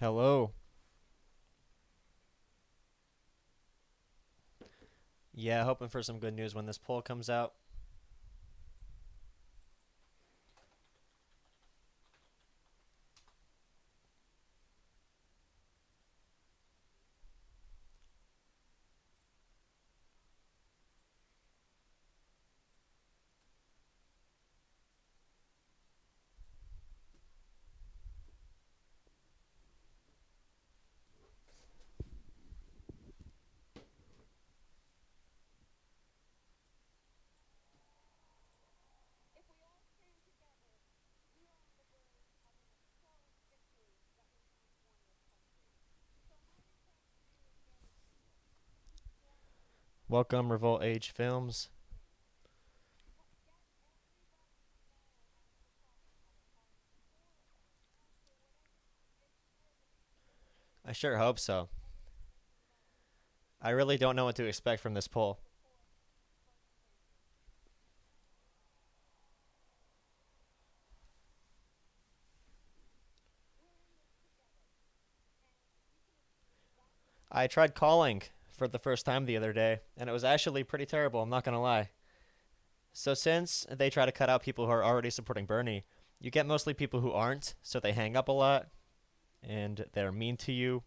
Hello. Yeah, hoping for some good news when this poll comes out. Welcome, Revolt Age Films. I sure hope so. I really don't know what to expect from this poll. I tried calling for the first time the other day, and it was actually pretty terrible, I'm not gonna lie. So, since they try to cut out people who are already supporting Bernie, you get mostly people who aren't, so they hang up a lot, and they're mean to you.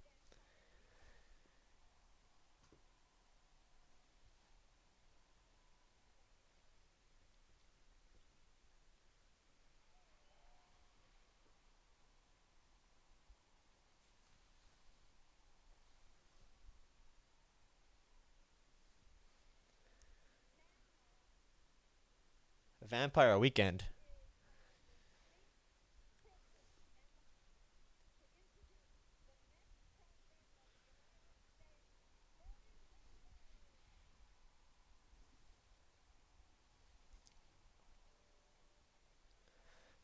Vampire Weekend.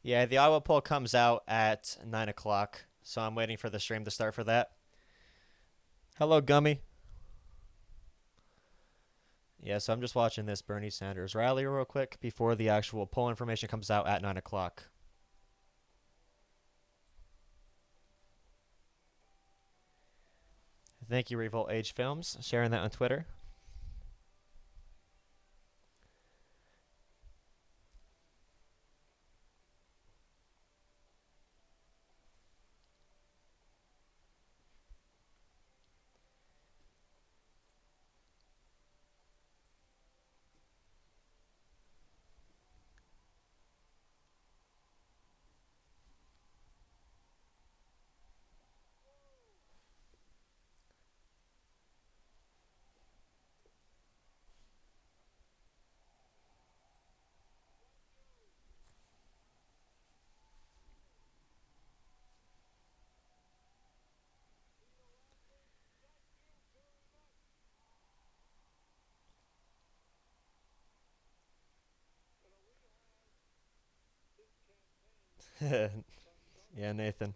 Yeah, the Iowa poll comes out at 9 o'clock, so I'm waiting for the stream to start for that. Hello, Gummy. Yeah, so I'm just watching this Bernie Sanders rally real quick before the actual poll information comes out at 9 o'clock. Thank you, Revolt Age Films, sharing that on Twitter. Yeah, Nathan.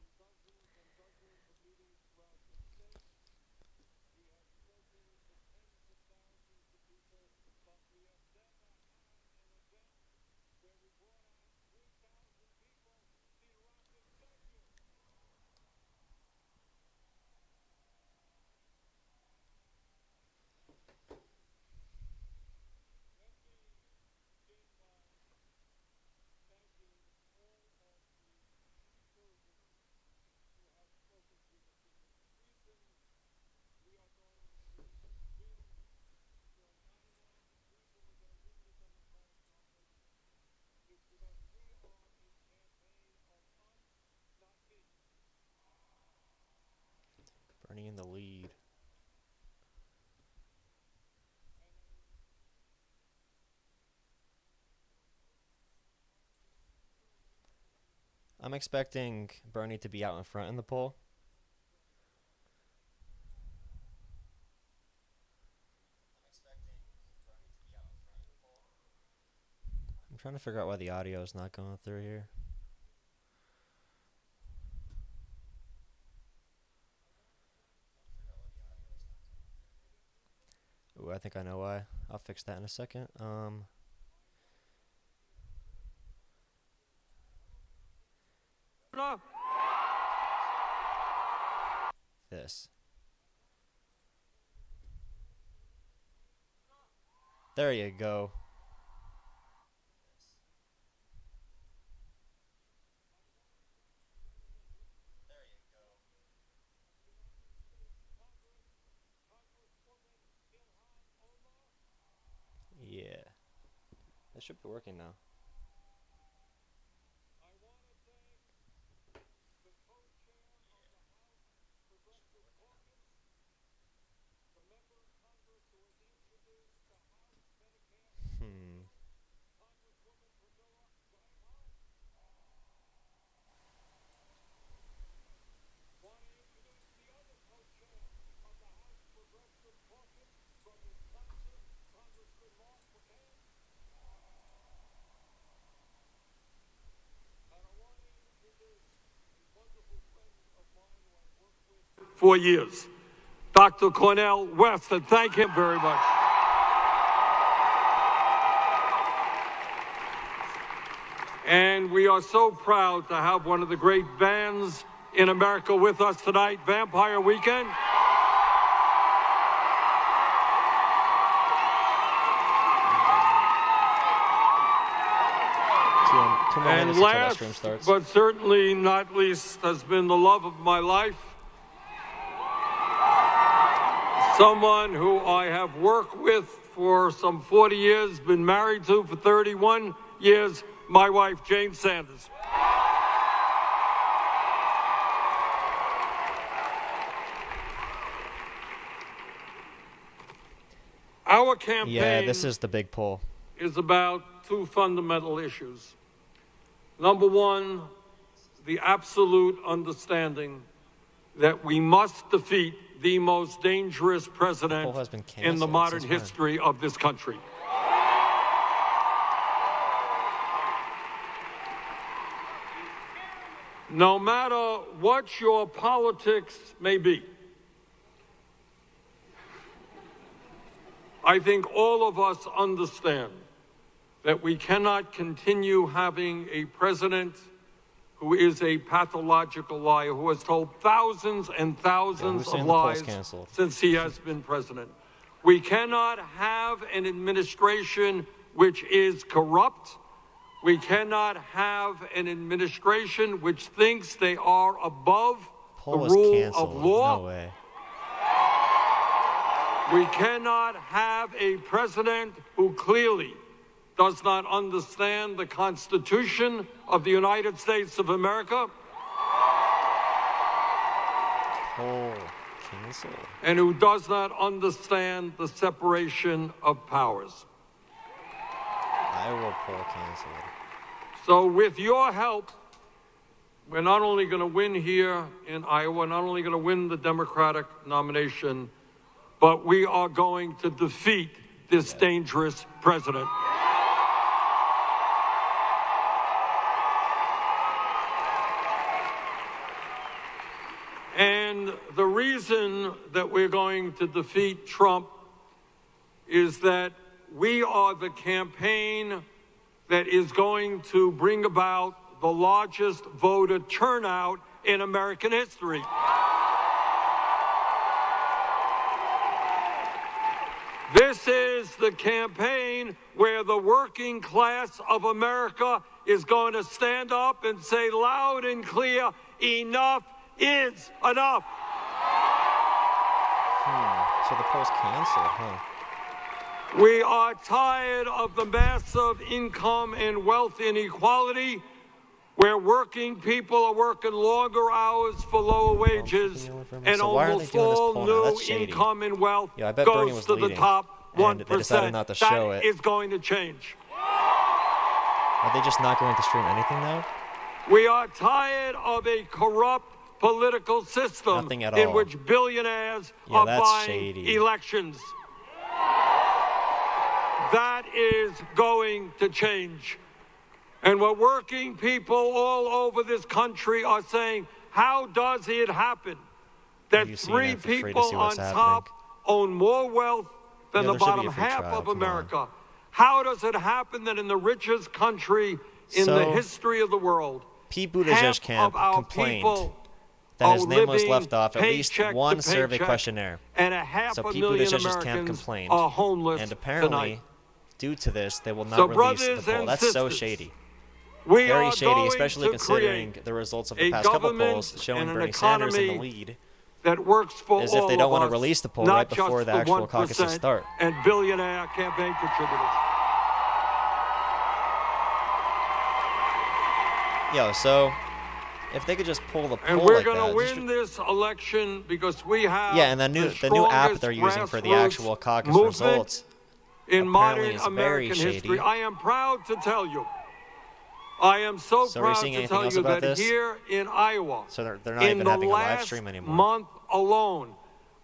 Bernie in the lead. I'm expecting Bernie to be out in front in the poll. I'm trying to figure out why the audio is not going through here. Ooh, I think I know why. I'll fix that in a second. No. There you go. Yeah. That should be working now. Hmm. For years. Dr. Cornel West, and thank him very much. And we are so proud to have one of the great bands in America with us tonight, Vampire Weekend. And last, but certainly not least, has been the love of my life. Someone who I have worked with for some 40 years, been married to for 31 years, my wife, Jane Sanders. Our campaign, yeah, this is the big poll, is about two fundamental issues. Number one, the absolute understanding that we must defeat the most dangerous president in the modern history of this country. No matter what your politics may be, I think all of us understand that we cannot continue having a president who is a pathological liar, who has told thousands and thousands of lies since he has been president. We cannot have an administration which is corrupt. We cannot have an administration which thinks they are above the rule of law. No way. We cannot have a president who clearly does not understand the Constitution of the United States of America. Poll cancel. And who does not understand the separation of powers. Iowa poll canceled. So with your help, we're not only going to win here in Iowa, not only going to win the Democratic nomination, but we are going to defeat this dangerous president. And the reason that we're going to defeat Trump is that we are the campaign that is going to bring about the largest voter turnout in American history. This is the campaign where the working class of America is going to stand up and say loud and clear, enough is enough. So the poll's canceled, huh? We are tired of the massive income and wealth inequality, where working people are working longer hours for lower wages, and so almost all new income and wealth goes to the top 1%. They decided not to show that is going to change. Are they just not going to stream anything now? We are tired of a corrupt political system in which billionaires are buying elections. That is going to change. And what working people all over this country are saying, how does it happen that three people on top own more wealth than the bottom half of America? How does it happen that in the richest country in the history of the world, Pete Buttigieg camp complained that his name was left off at least one survey questionnaire. And a half so a Pete million Buttigieg's camp Americans complained, are homeless and apparently tonight. due to this, they will not So, release the brothers poll. and That's so sisters, shady. we Very are shady, going especially to considering create the results of a the past couple government polls showing and an Bernie Sanders in the economy lead, that works for as if all they don't of want to us, release the poll not right before just the the actual caucuses 1% start. and billionaire campaign contributors. Yo, so if they could just pull the And poll we're like going to that, win this election because we have yeah, and the new app they're using for the actual caucus movement results in apparently modern is very American shady. history. I am proud to tell you. I am so So are you proud seeing to anything tell else you about that this? here in Iowa, So they're not in even the having a live last stream anymore. month alone,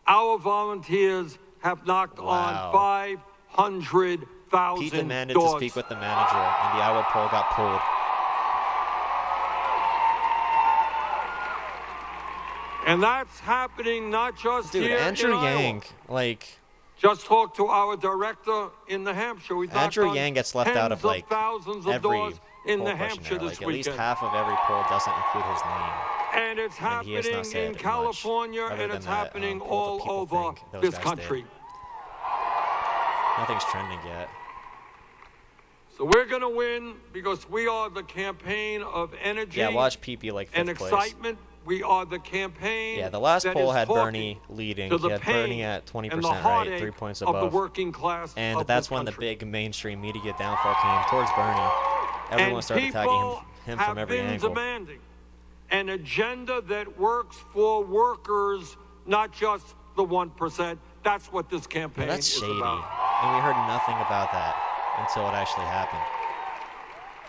our volunteers have knocked Wow. on 500,000 Pete demanded doors. to speak with the manager, and the Iowa poll got pulled. And that's happening not just Dude, here Andrew in Yang, Iowa. like, Just talked to our director in New Hampshire. We knocked Andrew on Yang gets left out of, tens like, thousands of every doors in poll New Hampshire questionnaire. this Like, at least weekend. half of every poll doesn't include his name. And it's And he has not happening said in much California, other and than it's that, happening poll that all people over think those this guys country. did. Nothing's trending yet. So we're going to win because we are the campaign of energy Yeah, watch Pete be like and fifth place. excitement. We are the campaign. Yeah, the last that poll is had talking Bernie leading. to He the had pain Bernie at 20%, and the right? heartache 3 points of above. the working class And of that's this when the country. big mainstream media downfall came towards Bernie. Everyone And started attacking people him have from every been angle. demanding an agenda that works for workers, not just the 1%. That's what this campaign Well, that's is shady. about. And we heard nothing about that until it actually happened.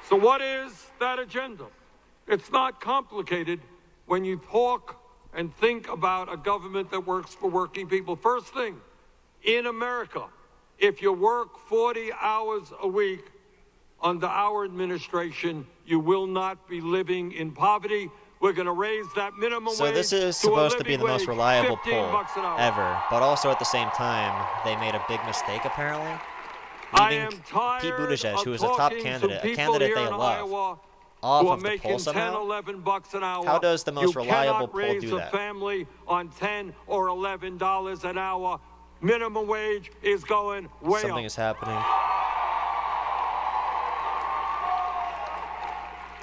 So what is that agenda? It's not complicated when you talk and think about a government that works for working people. First thing, in America, if you work 40 hours a week under our administration, you will not be living in poverty. We're going to raise that minimum wage. So this is to a supposed to be living the most wage, reliable 15 poll bucks an hour. ever. But also at the same time, they made a big mistake apparently. I Leaving am tired Pete Buttigieg, of who is a top talking to candidate, a people candidate here they in love, Iowa off who are of the making poll 10, somehow. 11 bucks an hour. How does the most reliable cannot poll raise do a that? family on $10 or $11 an hour. Minimum wage is going way Something up. is happening.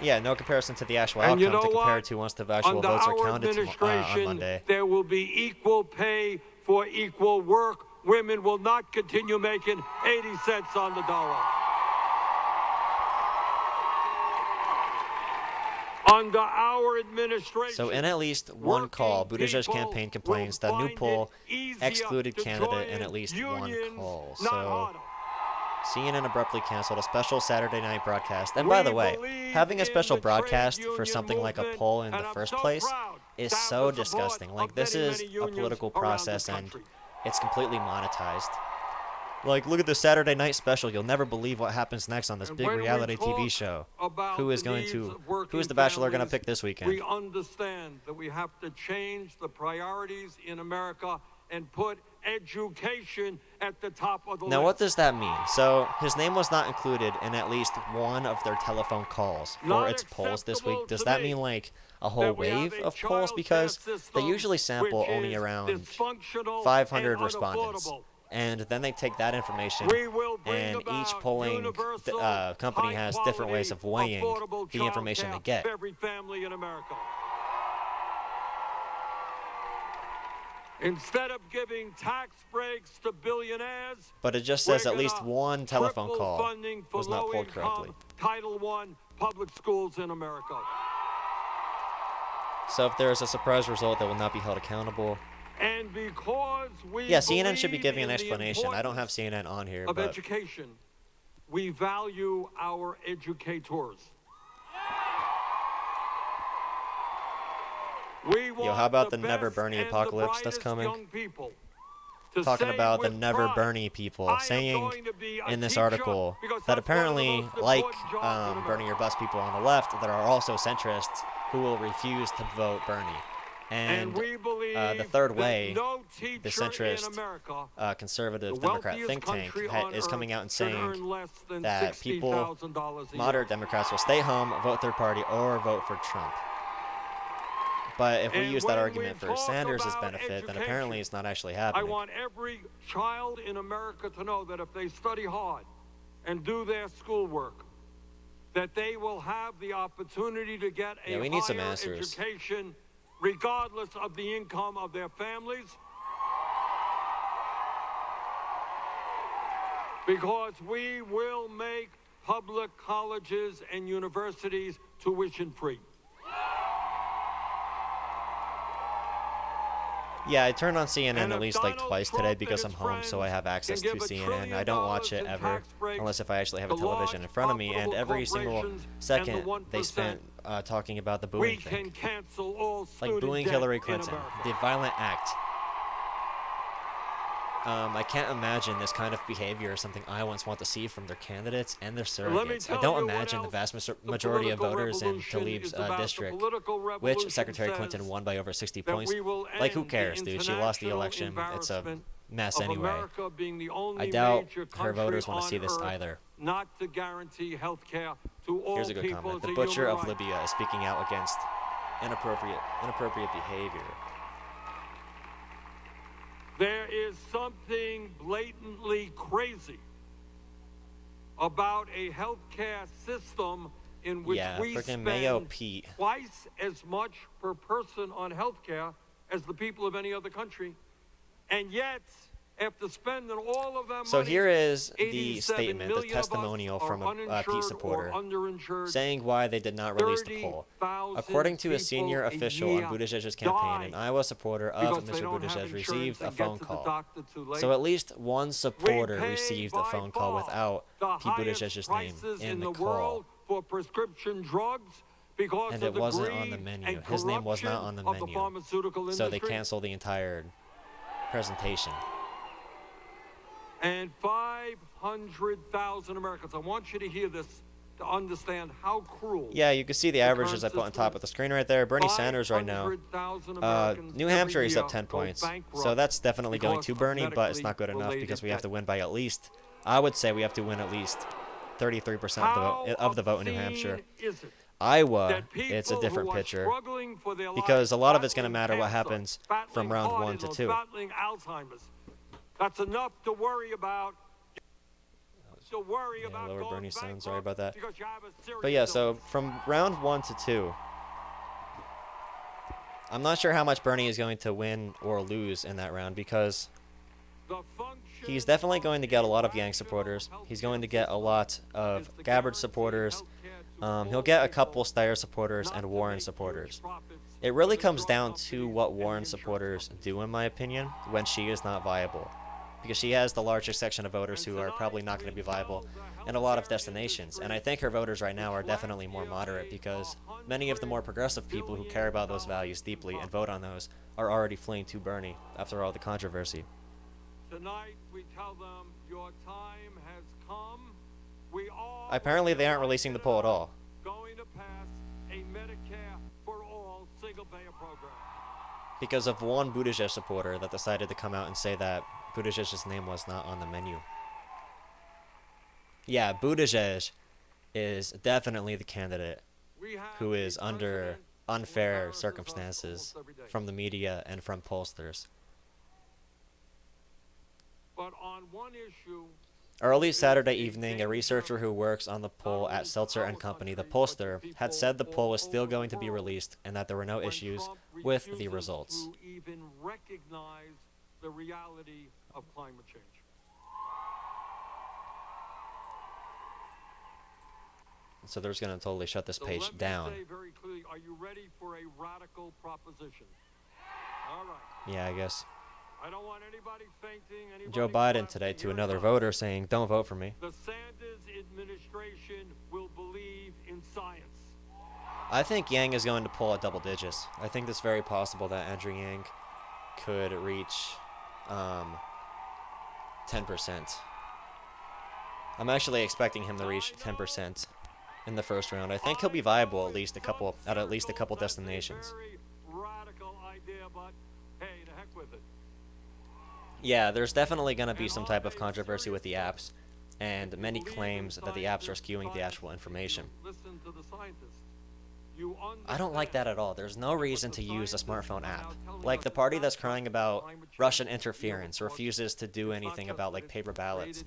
Yeah, no comparison to the actual And outcome you know to compare what? it to once the actual Under votes are our counted on administration, Monday. there will be equal pay for equal work. Women will not continue making 80 cents on the dollar. Under our administration, So in at least one call, working Buttigieg's people campaign complains will that new find poll it easier excluded to candidate in join at least one unions, call. not So harder. CNN abruptly canceled a special Saturday night broadcast. And by the way, believe having a in special the trade broadcast for union something like a movement, poll in and the I'm first so place proud is to have so the support disgusting. Like, of this many, is many a unions political around process this and country. it's completely monetized. Like, look at the Saturday night special. You'll never believe what happens next on this And big when we reality TV talk show. about Who is the going needs to, of working who is the Bachelor going to families, pick this weekend? We understand that we have to change the priorities in America and put education at the top of the Now, list. what does that mean? So, his name was not included in at least one of their telephone calls for Not its polls this acceptable week. Does to that me mean, like, a whole that we have wave a of polls? child Because care they system usually sample which only is around dysfunctional 500 and respondents. unaffordable. And then they take that information, We will bring and each about polling universal, company has different ways of weighing affordable the information they childcare get. for every family in America. Instead of giving tax breaks to billionaires, But it just we're says at least gonna one telephone triple call funding for was not pulled low-income correctly. Title I public schools in America. So if there is a surprise result, they will not be held accountable. And because we Yeah, CNN should be believe giving an in the explanation. I don't have importance CNN on here, of but education, we value our educators. We want how about the best Never Bernie and the apocalypse that's brightest coming? young people to talking say about the with Never pride, Bernie people, I am saying going to be a in this teacher article because that that's one of the apparently, most like important jobs in Bernie or America. Bus people on the left, there are also centrists who will refuse to vote Bernie. And we believe the Third that Way, no the teacher centrist in America, conservative the Democrat wealthiest think tank, country on is coming earth, out and should saying earn less than that people, $60,000 a year. moderate Democrats, will stay home, vote third party, or vote for Trump. But if we And use that when argument we for talk Sanders' about benefit, then education, apparently it's not actually I happening. want every child in America to know that if they study hard and do their schoolwork, that they will have the opportunity to get a we need some higher answers. education regardless of the income of their families. Because we will make public colleges and universities tuition free. Yeah, I turned on CNN And at if least like Donald twice Trump today and because I'm his home, so I friends have access can to give $1 CNN. trillion I don't watch it in ever tax breaks unless if I actually have a to television in front of me, and large, every single profitable second corporations they and the spent 1%, talking about the we booing can thing. cancel all Like student booing debt Hillary in Clinton, America. the violent act. I can't imagine this kind of behavior is something I once want to see from their candidates and their Let me surrogates. I tell don't you what imagine the else vast the majority of political voters in revolution Tlaib's is about. The district, political which revolution Secretary says Clinton won by over 60 that points. we will Like, who end cares, the dude? She lost the international election. It's a embarrassment mess of anyway. America being the only I doubt major her country voters want to on see this earth either. not to guarantee health care to all Here's a good people comment. as The a butcher human of right. Libya is speaking out against inappropriate behavior. There is something blatantly crazy about a healthcare system in which Yeah, we frickin' spend Mayo Pete. twice as much per person on healthcare as the people of any other country. And yet, after spending all of that So money, here is the 87 statement, the million of us testimonial are from a uninsured Pete supporter or underinsured. saying why they did not release the poll. 30,000 According to a people senior a official on year Buttigieg's campaign, an die Iowa supporter because of they Mr. don't have Buttigieg insurance received a and get phone to the call. doctor too late. So at least one supporter We pay received a by phone call far without the Pete highest Buttigieg's name prices in the world call. for prescription drugs because And of it the wasn't greed on the menu. and His name was not corruption on the of the menu. pharmaceutical So they industry. canceled the entire presentation. And 500,000 Americans. I want you to hear this to understand how cruel. Yeah, you can see the averages I put on top of the screen right there. Bernie Sanders right now. 500,000 Americans New Hampshire every is up year 10 go points. bankrupt So that's definitely going because to of Bernie, but it's not good medically enough related because we have debt. to win by at least, I would say we have to win at least 33% of the vote in New Hampshire. Is it Iowa, that people it's a different who are picture struggling for their because lives, a lot of it's going to battling matter what cancer, happens battling from round heart 1 to illness, 2. battling Alzheimer's. That's enough to worry about. To worry Yeah, about lower going Bernie sound, bankrupt sorry about that. because you have a serious But yeah, so illness. from round 1 to 2, I'm not sure how much Bernie is going to win or lose in that round because The function he's definitely going to get a lot of the Yang rational supporters. He's healthcare going to get a system lot of is to Gabbard guarantee supporters. healthcare to He'll all get a people, couple Steyer supporters not and to Warren make huge supporters. profits It really for the comes drug down to companies what and the Warren insurance supporters companies. do, in my opinion, when she is not viable. Because she has the largest section of voters And who are tonight probably not going to we be viable tell the in a lot of healthcare destinations. And I industry think her voters right now are which definitely last more year moderate made because many of the more progressive people who $100 care about those billion values deeply and in vote on those are already fleeing to Bernie after all the controversy. Tonight we tell them your time has come. We are Apparently they aren't releasing the poll at all. going to pass a Medicare for all single payer program. Because of one Buttigieg supporter that decided to come out and say that Buttigieg's name was not on the menu. Yeah, Buttigieg is definitely the candidate We have who a is under president who unfair embarrasses us circumstances almost every day. from the media and from pollsters. But on one issue, Early Saturday evening, a researcher who works on the poll at Seltzer and Company, the pollster, had said the poll was still going to be released and that there were no when issues Trump with the refuses results. to even recognize the reality of climate change. So they're just going to totally shut this So page let me down. say very clearly, are you ready for a radical proposition? All right. Yeah, I guess. I don't want anybody fainting. Anybody Joe Biden collapsing. today to Here it another comes. voter saying, don't vote for me. The Sanders administration will believe in science. I think Yang is going to pull at double digits. I think it's very possible that Andrew Yang could reach 10%. I'm actually expecting him to reach 10% in the first round. I think he'll be viable at least a couple destinations. Very radical idea, but hey, to heck with it. Yeah, there's definitely going to be some type of controversy with the apps, and many claims that the apps are skewing the actual information. Listen to the scientists. I don't like that at all. There's no reason to use a smartphone app. Like the party that's crying about Russian interference refuses to do anything about like paper ballots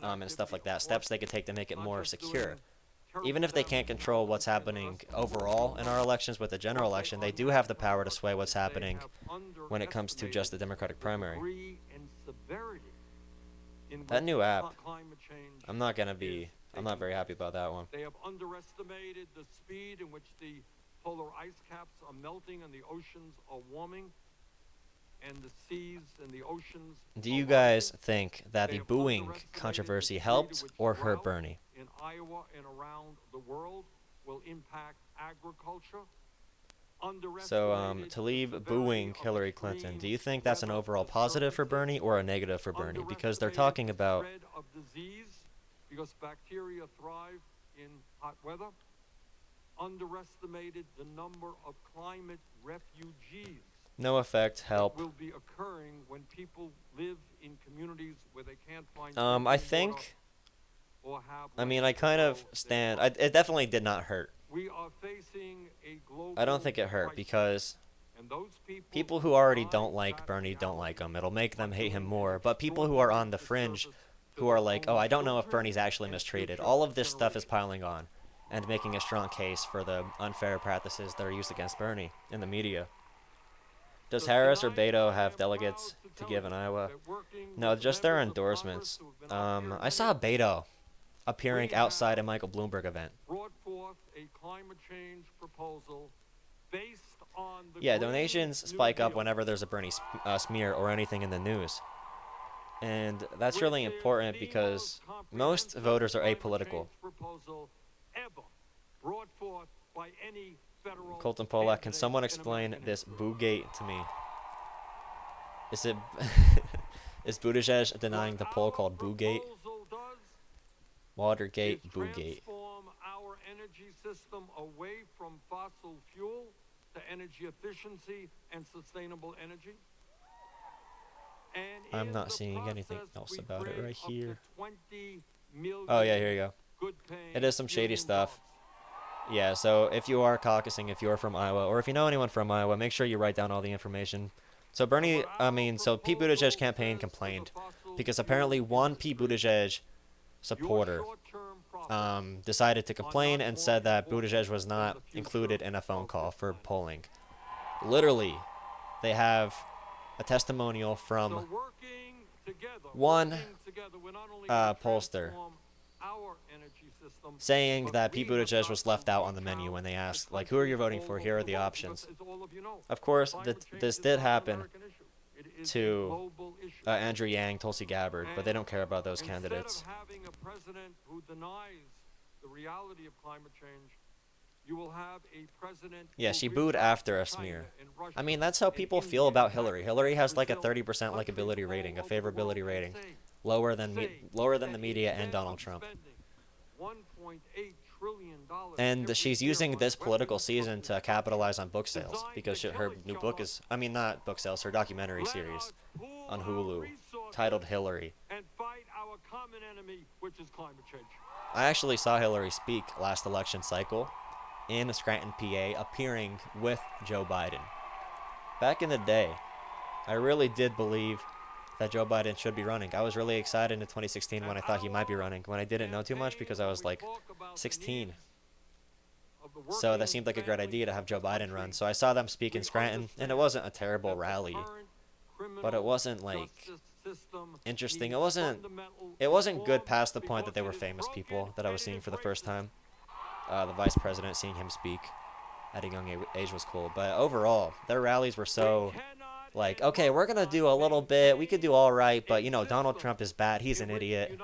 and stuff like that. Steps they could take to make it more secure. Even if they can't control what's happening overall in our elections with the general election, they do have the power to sway what's happening when it comes to just the Democratic primary. That new app, I'm not very happy about that one. They have underestimated the speed in which the polar ice caps are melting and the oceans are warming, and the seas and the oceans. Do you guys think that the booing controversy helped or hurt Bernie? In Iowa and around the world will impact agriculture. So, to leave booing Hillary Clinton, do you think that's an overall positive for Bernie or a negative for Bernie? Because they're talking about because bacteria thrive in hot weather, underestimated the number of climate refugees. No effect, help. Will be occurring when people live in communities where they can't find. I think. I mean, I kind of stand. It definitely did not hurt. We are facing a global I don't think it hurt crisis. because And those people who already don't like Bernie don't like him. It'll make them hate him more. But people who are on the fringe, who are like, oh, I don't know if Bernie's actually mistreated, all of this stuff is piling on and making a strong case for the unfair practices that are used against Bernie in the media. Does Harris or Beto have delegates to give in Iowa? No, just their endorsements. I saw Beto appearing outside a Michael Bloomberg event. brought forth a climate change proposal based on the Yeah, Green donations New spike up Deal, whenever there's a Bernie smear or anything in the news. And that's really which is important the because most most voters are comprehensive apolitical. climate change proposal ever brought forth by any federal Colton Pollack, can candidate someone in explain American this history. Boogate to me? Is it is Buttigieg denying the poll What called our Boogate? proposal does Watergate, is Boogate. transform our energy system away from fossil fuel to energy efficiency and sustainable energy. And I'm in not the seeing anything process, else we about it create right up to here. 20 million Oh yeah, here you go. good-paying It is some shady union stuff. jobs. Yeah, so if you are caucusing, if you are from Iowa, or if you know anyone from Iowa, make sure you write down all the information. So so Pete Buttigieg's campaign complained because apparently one Pete Buttigieg supporter decided to complain and said that Buttigieg was not included in a phone call for polling. Literally, they have a testimonial from So working together, one we're not only pollster transform our energy system, saying but that Pete we have Buttigieg got was to left out on the watch menu out when they asked, as like, who are you countries voting all for? over Here are the the world, options. because as all of you know, Of course, climate change this is did not an happen American issue. It is a to global issue. Andrew Yang, Tulsi Gabbard, but they don't care about those Instead candidates. of having a president who denies the reality of climate change, you will have a president Yeah, who she reaches booed out after to a China smear. and Russia I mean, that's how and people India feel about and Hillary. Pakistan, Hillary has like a Brazil, 30% countries likability all rating, a over the world, favorability and rating, say lower than the that media and instead Donald of Trump. spending $1.8 trillion And every she's year using on this political weapons season to capitalize on book sales designed because to her kill new each book other. is, I mean, not book sales, her documentary Let series us pool on our Hulu resources titled Hillary. and fight our common enemy, which is climate change. I actually saw Hillary speak last election cycle in Scranton, PA, appearing with Joe Biden. Back in the day, I really did believe that Joe Biden should be running. I was really excited in 2016 when I thought he might be running, when I didn't know too much because I was like 16. So that seemed like a great idea to have Joe Biden run. So I saw them speak in Scranton, and it wasn't a terrible rally, but it wasn't like interesting. It wasn't good past the point that they were famous people that I was seeing for the first time. The vice president, seeing him speak at a young age was cool. But overall, their rallies were so like, okay, we're going to do a little bit. We could do all right, but, you know, Donald Trump is bad. He's an idiot.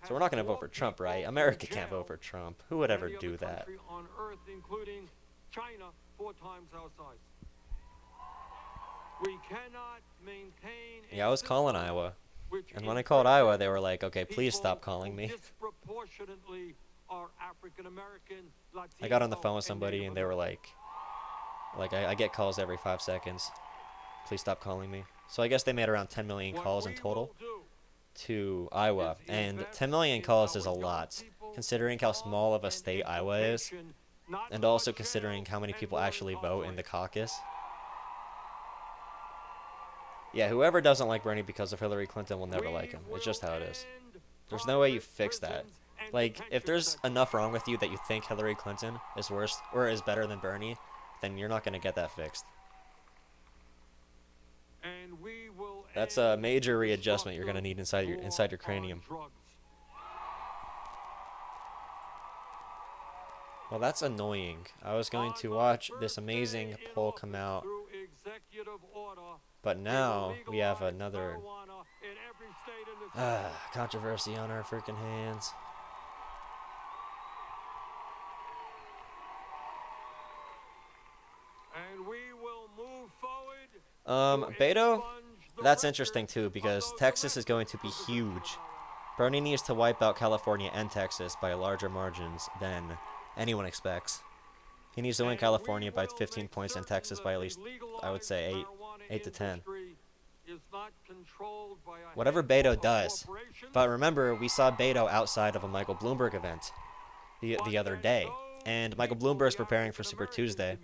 So we're not going to vote for Trump, right? America can't vote for Trump. Who would ever do that? On Earth, including China, 4 times our size. We cannot maintain Yeah, I was calling Iowa. which And when I called Iowa, they were like, okay, please stop calling me. Disproportionately are African American, I got on the Latino, phone with somebody, Native and they were American. I get calls every 5 seconds. Please stop calling me. So I guess they made around 10 million calls in total to Iowa. And 10 million calls is a lot, considering how small of a state Iowa is. and also considering how many people actually vote in the caucus. Yeah, whoever doesn't like Bernie because of Hillary Clinton will never like him. It's just how it is. There's no way you fix that. Like, if there's enough wrong with you that you think Hillary Clinton is worse or is better than Bernie, then you're not going to get that fixed. That's a major readjustment you're going to need inside your cranium. Well, that's annoying. I was going to watch this amazing poll come out, but now we have another controversy on our freaking hands. Beto, that's interesting too, because Texas is going to be huge. Bernie needs to wipe out California and Texas by larger margins than anyone expects. He needs to win California by 15 points and Texas by at least, I would say, 8 to 10. Whatever Beto does. But remember, we saw Beto outside of a Michael Bloomberg event the other day. And Michael Bloomberg's preparing for Super Tuesday.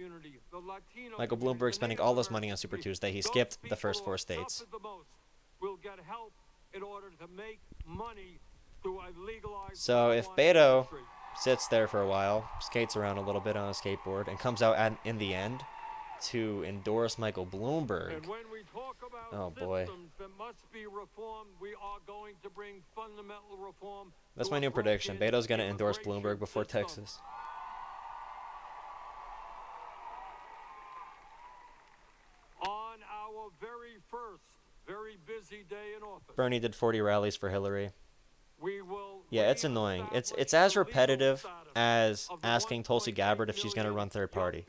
Michael Bloomberg spending all this money on Super Tuesday. He skipped the first 4 states. So if Beto sits there for a while, skates around a little bit on a skateboard, and comes out in the end to endorse Michael Bloomberg, oh boy. That's my new prediction. Beto's going to endorse Bloomberg before Texas. Bernie did 40 rallies for Hillary. Yeah, it's annoying. It's as repetitive as asking Tulsi Gabbard if she's going to run third party.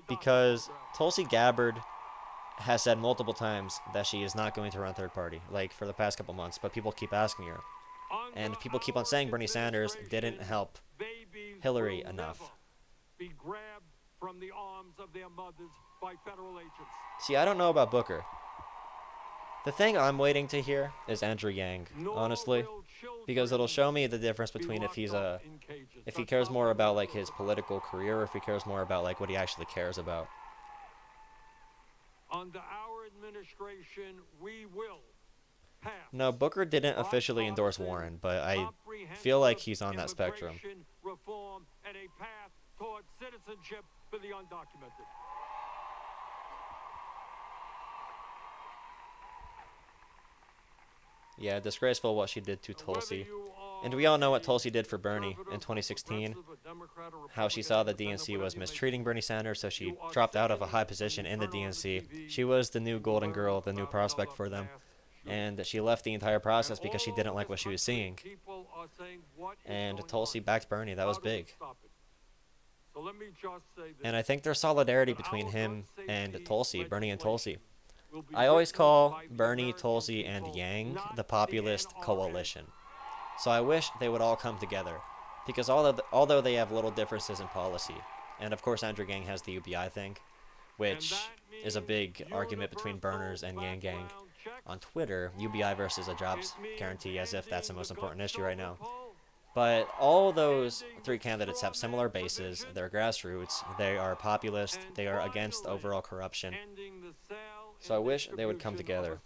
Because Tulsi Gabbard has said multiple times that she is not going to run third party, like for the past couple months, but people keep asking her. And people keep on saying Bernie Sanders didn't help Hillary enough. See, I don't know about Booker. The thing I'm waiting to hear is Andrew Yang, honestly, because it'll show me the difference between if he cares more about like his political career or if he cares more about like what he actually cares about. Under our administration, we will pass. No, Booker didn't officially endorse Warren, but I feel like he's on that spectrum. Reform and a path towards citizenship for the undocumented. Yeah, disgraceful what she did to Tulsi. And we all know what Tulsi did for Bernie in 2016. How she saw the DNC was mistreating Bernie Sanders, so she dropped out of a high position in the DNC. She was the new golden girl, the new prospect for them. And she left the entire process because she didn't like what she was seeing. And Tulsi backed Bernie. That was big. And I think there's solidarity between him and Tulsi, Bernie and Tulsi. I always call Bernie, Tulsi, and Yang the populist coalition. So I wish they would all come together, because although they have little differences in policy, and of course Andrew Yang has the UBI thing, which is a big argument between Burners and Yang Gang on Twitter, UBI versus a jobs guarantee, as if that's the most important issue right now. But all those 3 candidates have similar bases. They're grassroots. They are populist. They are against overall corruption. So I wish they would come together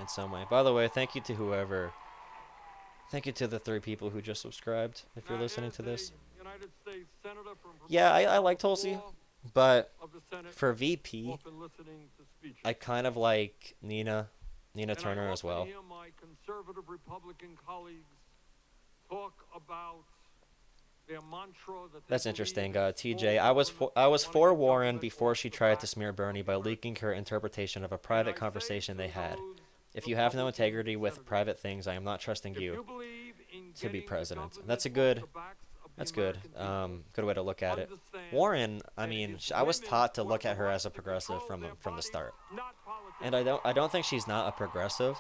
in some way. By the way, thank you to whoever. Thank you to the 3 people who just subscribed, if you're listening to this. Yeah, I like Tulsi, but for VP, I kind of like Nina Turner as well. That's interesting, TJ. I was for Warren before she tried to smear Bernie by leaking her interpretation of a private conversation they had. If you have no integrity with private things, I am not trusting you to be president. That's good. Good way to look at it. Warren, I mean, I was taught to look at her as a progressive from the start, and I don't think she's not a progressive.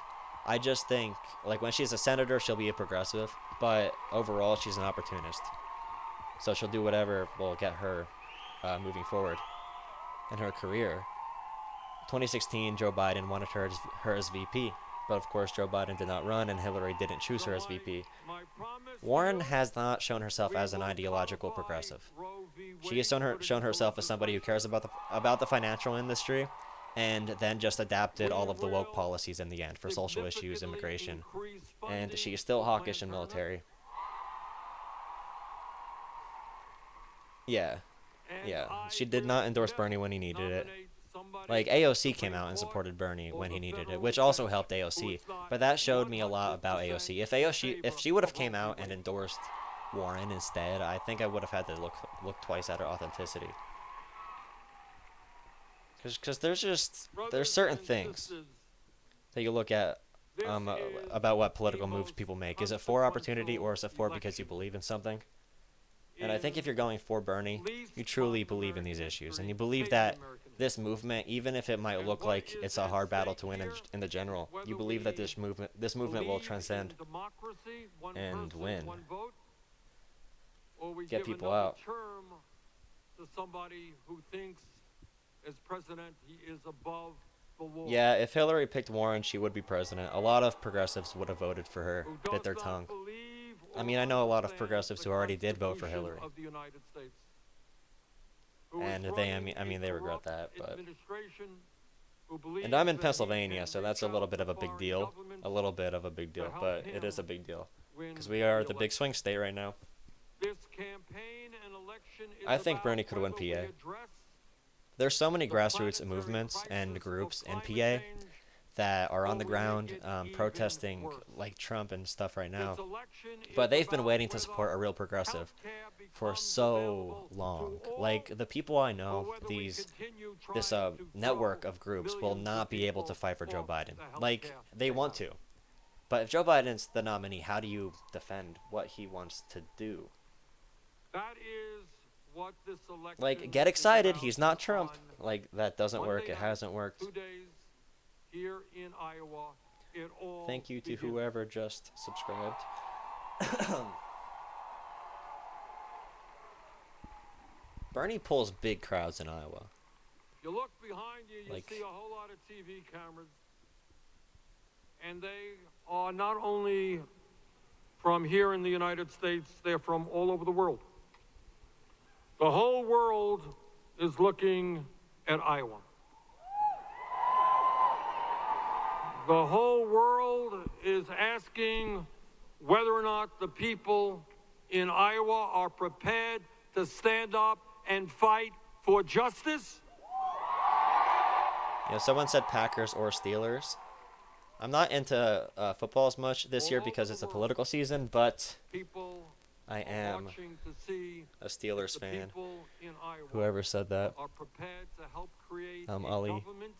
I just think like when she's a senator, she'll be a progressive, but overall, she's an opportunist. So she'll do whatever will get her moving forward in her career. 2016, Joe Biden wanted her as VP, But of course, Joe Biden did not run, and Hillary didn't choose her as VP. My promise to Warren you, has not shown herself we as an will ideological codify progressive. Roe v. She has Wade, put it shown into herself as somebody who cares legislation. about the financial industry, and then just adapted We all of the woke will policies in the end for social issues, significantly immigration, increase and she funding is still for hawkish in Planned Parenthood. military. Yeah, And yeah. I She did not will endorse never Bernie when he needed it. nominate somebody Like to the AOC came Supreme out and Court supported Bernie or when the he needed it, federal which also bench helped who AOC. is not But that showed me a lot about 100% AOC. If in AOC, if favor she would have of Roe came v. out and Wade. endorsed Warren instead, I think I would have had to look twice at her authenticity. Because there's Brothers certain and things sisters, that you look at this is about what the political moves most people make. Is it for opportunity or is it for because you election believe in something? And I think if in you're going for Bernie, least you truly modern believe in American these issues, and history, you believe maybe that American this history. movement, even if it might And look what like is it's a at hard battle stake to win here in the general, is you whether believe that we this movement will believe transcend in democracy, one and person, win. one vote, or we Get give people another out. term to somebody who thinks as president he is above the law. Yeah, if Hillary picked Warren, she would be president. A lot of progressives would have voted for her, Who bit does their not tongue. believe I or mean, I know a lot of understand progressives the who already did vote for Constitution Hillary. of the United States. Who is And they, running I mean, a they regret corrupt that, but. administration who believes And I'm in that he Pennsylvania, can so that's reach a little out bit to of a big foreign deal. governments A little bit of a big to deal, help but it is a him big deal. win Because we are the big election. swing state right now. This campaign and election is I think about Bernie could win whether we PA. address There's so many the grassroots planetary movements crisis and of groups in climate PA change, that are or on the we make ground it even protesting worse. like Trump and stuff right This now. election But is they've been about waiting to whether support a real progressive healthcare for becomes so available long. to all, Like the people I or know, whether we these continue this trying to network throw of groups will millions not of be able to people fight for Joe off Biden. the Like healthcare they want data. to. But if Joe Biden's the nominee, how do you defend what he wants to do? That is what this election Like, get is excited, about he's not Trump. on Like, that doesn't work, Monday it night, hasn't worked. 2 days here in Iowa. It all Thank you to begins. whoever just subscribed. Bernie pulls big crowds in Iowa. You look behind you, you Like- see a whole lot of TV cameras. And they are not only from here in the United States, they're from all over the world. The whole world is looking at Iowa. The whole world is asking whether or not the people in Iowa are prepared to stand up and fight for justice. You know, someone said Packers or Steelers. I'm not into football as much this year All over because the it's a world. political season, but People I are am watching to see a Steelers the fan. people in Iowa Whoever said that. are prepared to help create a Ali. government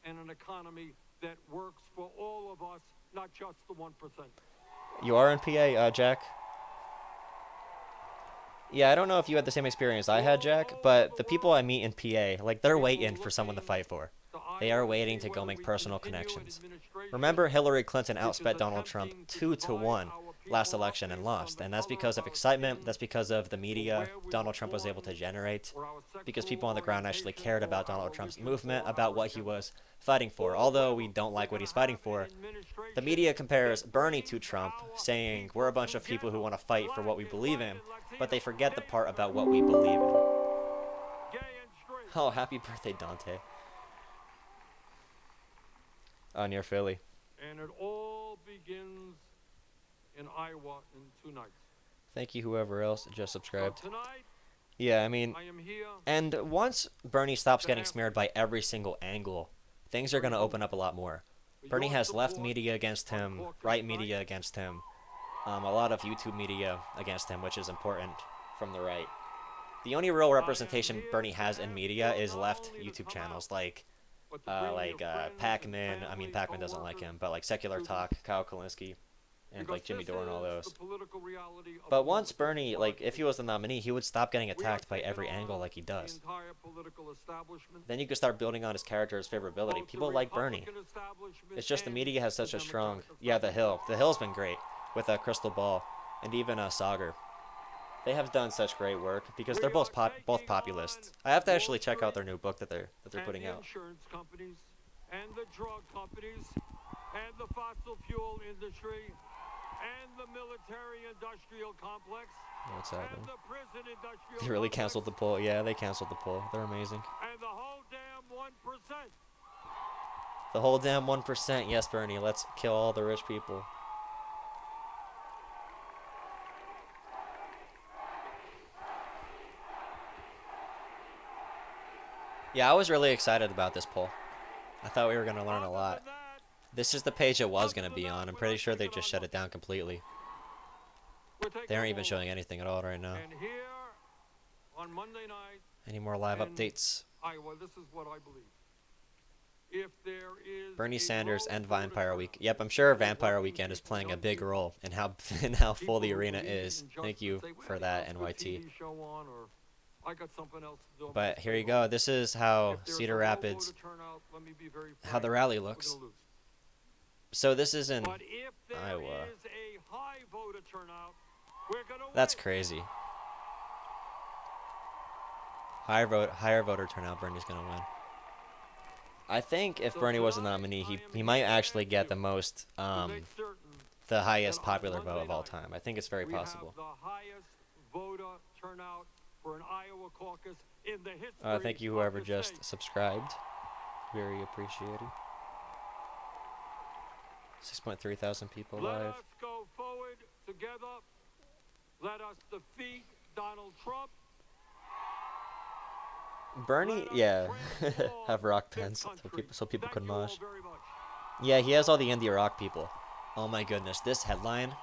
and an economy that works for all of us, not just the 1%. You are in PA, Jack? Yeah, I don't know if you had the same experience I had, Jack, but the people I meet in PA, like, they're waiting for someone to fight for. They are waiting to go make personal connections. Remember, Hillary Clinton outspent Donald Trump 2-1 last election and lost, and that's because of excitement, that's because of the media Donald Trump was able to generate, because people on the ground actually cared about Donald Trump's movement, about what he was fighting for. Although we don't like what he's fighting for, the media compares Bernie to Trump, saying we're a bunch of people who want to fight for what we believe in, but they forget the part about what we believe in. Oh, happy birthday, Dante. Near Philly. And it all begins in Iowa in 2 nights. Thank you, whoever else just So subscribed. tonight, Yeah, I mean, I am here. and once Bernie stops getting smeared by every single angle, things are going to open up a lot more. Bernie has left media against him, right media against him, a lot of YouTube media against him, which is important from the right. The only real representation Bernie has in media is left YouTube channels like Pac-Man. I mean, Pac-Man doesn't like him, but like Secular Talk, Kyle Kalinske, and like Jimmy Dore and all those. But once Bernie, like, if he was the nominee, he would stop getting attacked by every angle like he does. Then you could start building on his character, his favorability. People like Bernie. It's just the media has such a strong... Yeah, The Hill. The Hill's been great with Crystal Ball and even Sagar. They have done such great work because they're both populists. I have to actually check out their new book that they're putting out. Insurance companies and the drug companies and the fossil fuel industry and the military-industrial complex What's and happening? the prison-industrial They really complex canceled the poll. Yeah, they canceled the poll. They're amazing. and the whole damn 1%. The whole damn 1%. Yes, Bernie. Let's kill all the rich people. Yeah, I was really excited about this poll. I thought we were going to learn a lot. This is the page it was going to be on. I'm pretty sure they just shut it down completely. They aren't even showing anything at all right now. And here on Monday night, Any more live in updates? Iowa, this is what I believe. If there is Bernie a Sanders low and voter Vampire turnout, Week. Yep, I'm sure for Vampire working Weekend is people, playing a young big people, role in how full people the who arena believe is. in Thank justice, you say, "Well, for you that, got a good NYT. TV show on," or "I got something else to do." I'm But gonna here stay you go. home." This is how If there's Cedar a low Rapids, voter turnout, let me be very how the frank, rally we're looks. gonna lose. So this is in But if there Iowa. is a high voter turnout, we're gonna That's win. crazy. Higher voter turnout, Bernie's gonna win. I think if So Bernie was the tonight, nominee, I he am might here to actually ask get you the most to make certain the highest that on popular vote Monday of all night, time. I think it's very we possible. have the highest voter turnout for an Iowa caucus in the history Thank you of whoever the just state. subscribed. Very appreciated. 6.3 thousand people Let live. us go forward together. Let us defeat Donald Trump. Bernie, Let us yeah, transform have rock this bands country. so people Thank can you all mosh. very much. Yeah, he has all the indie rock people. Oh my goodness, this headline.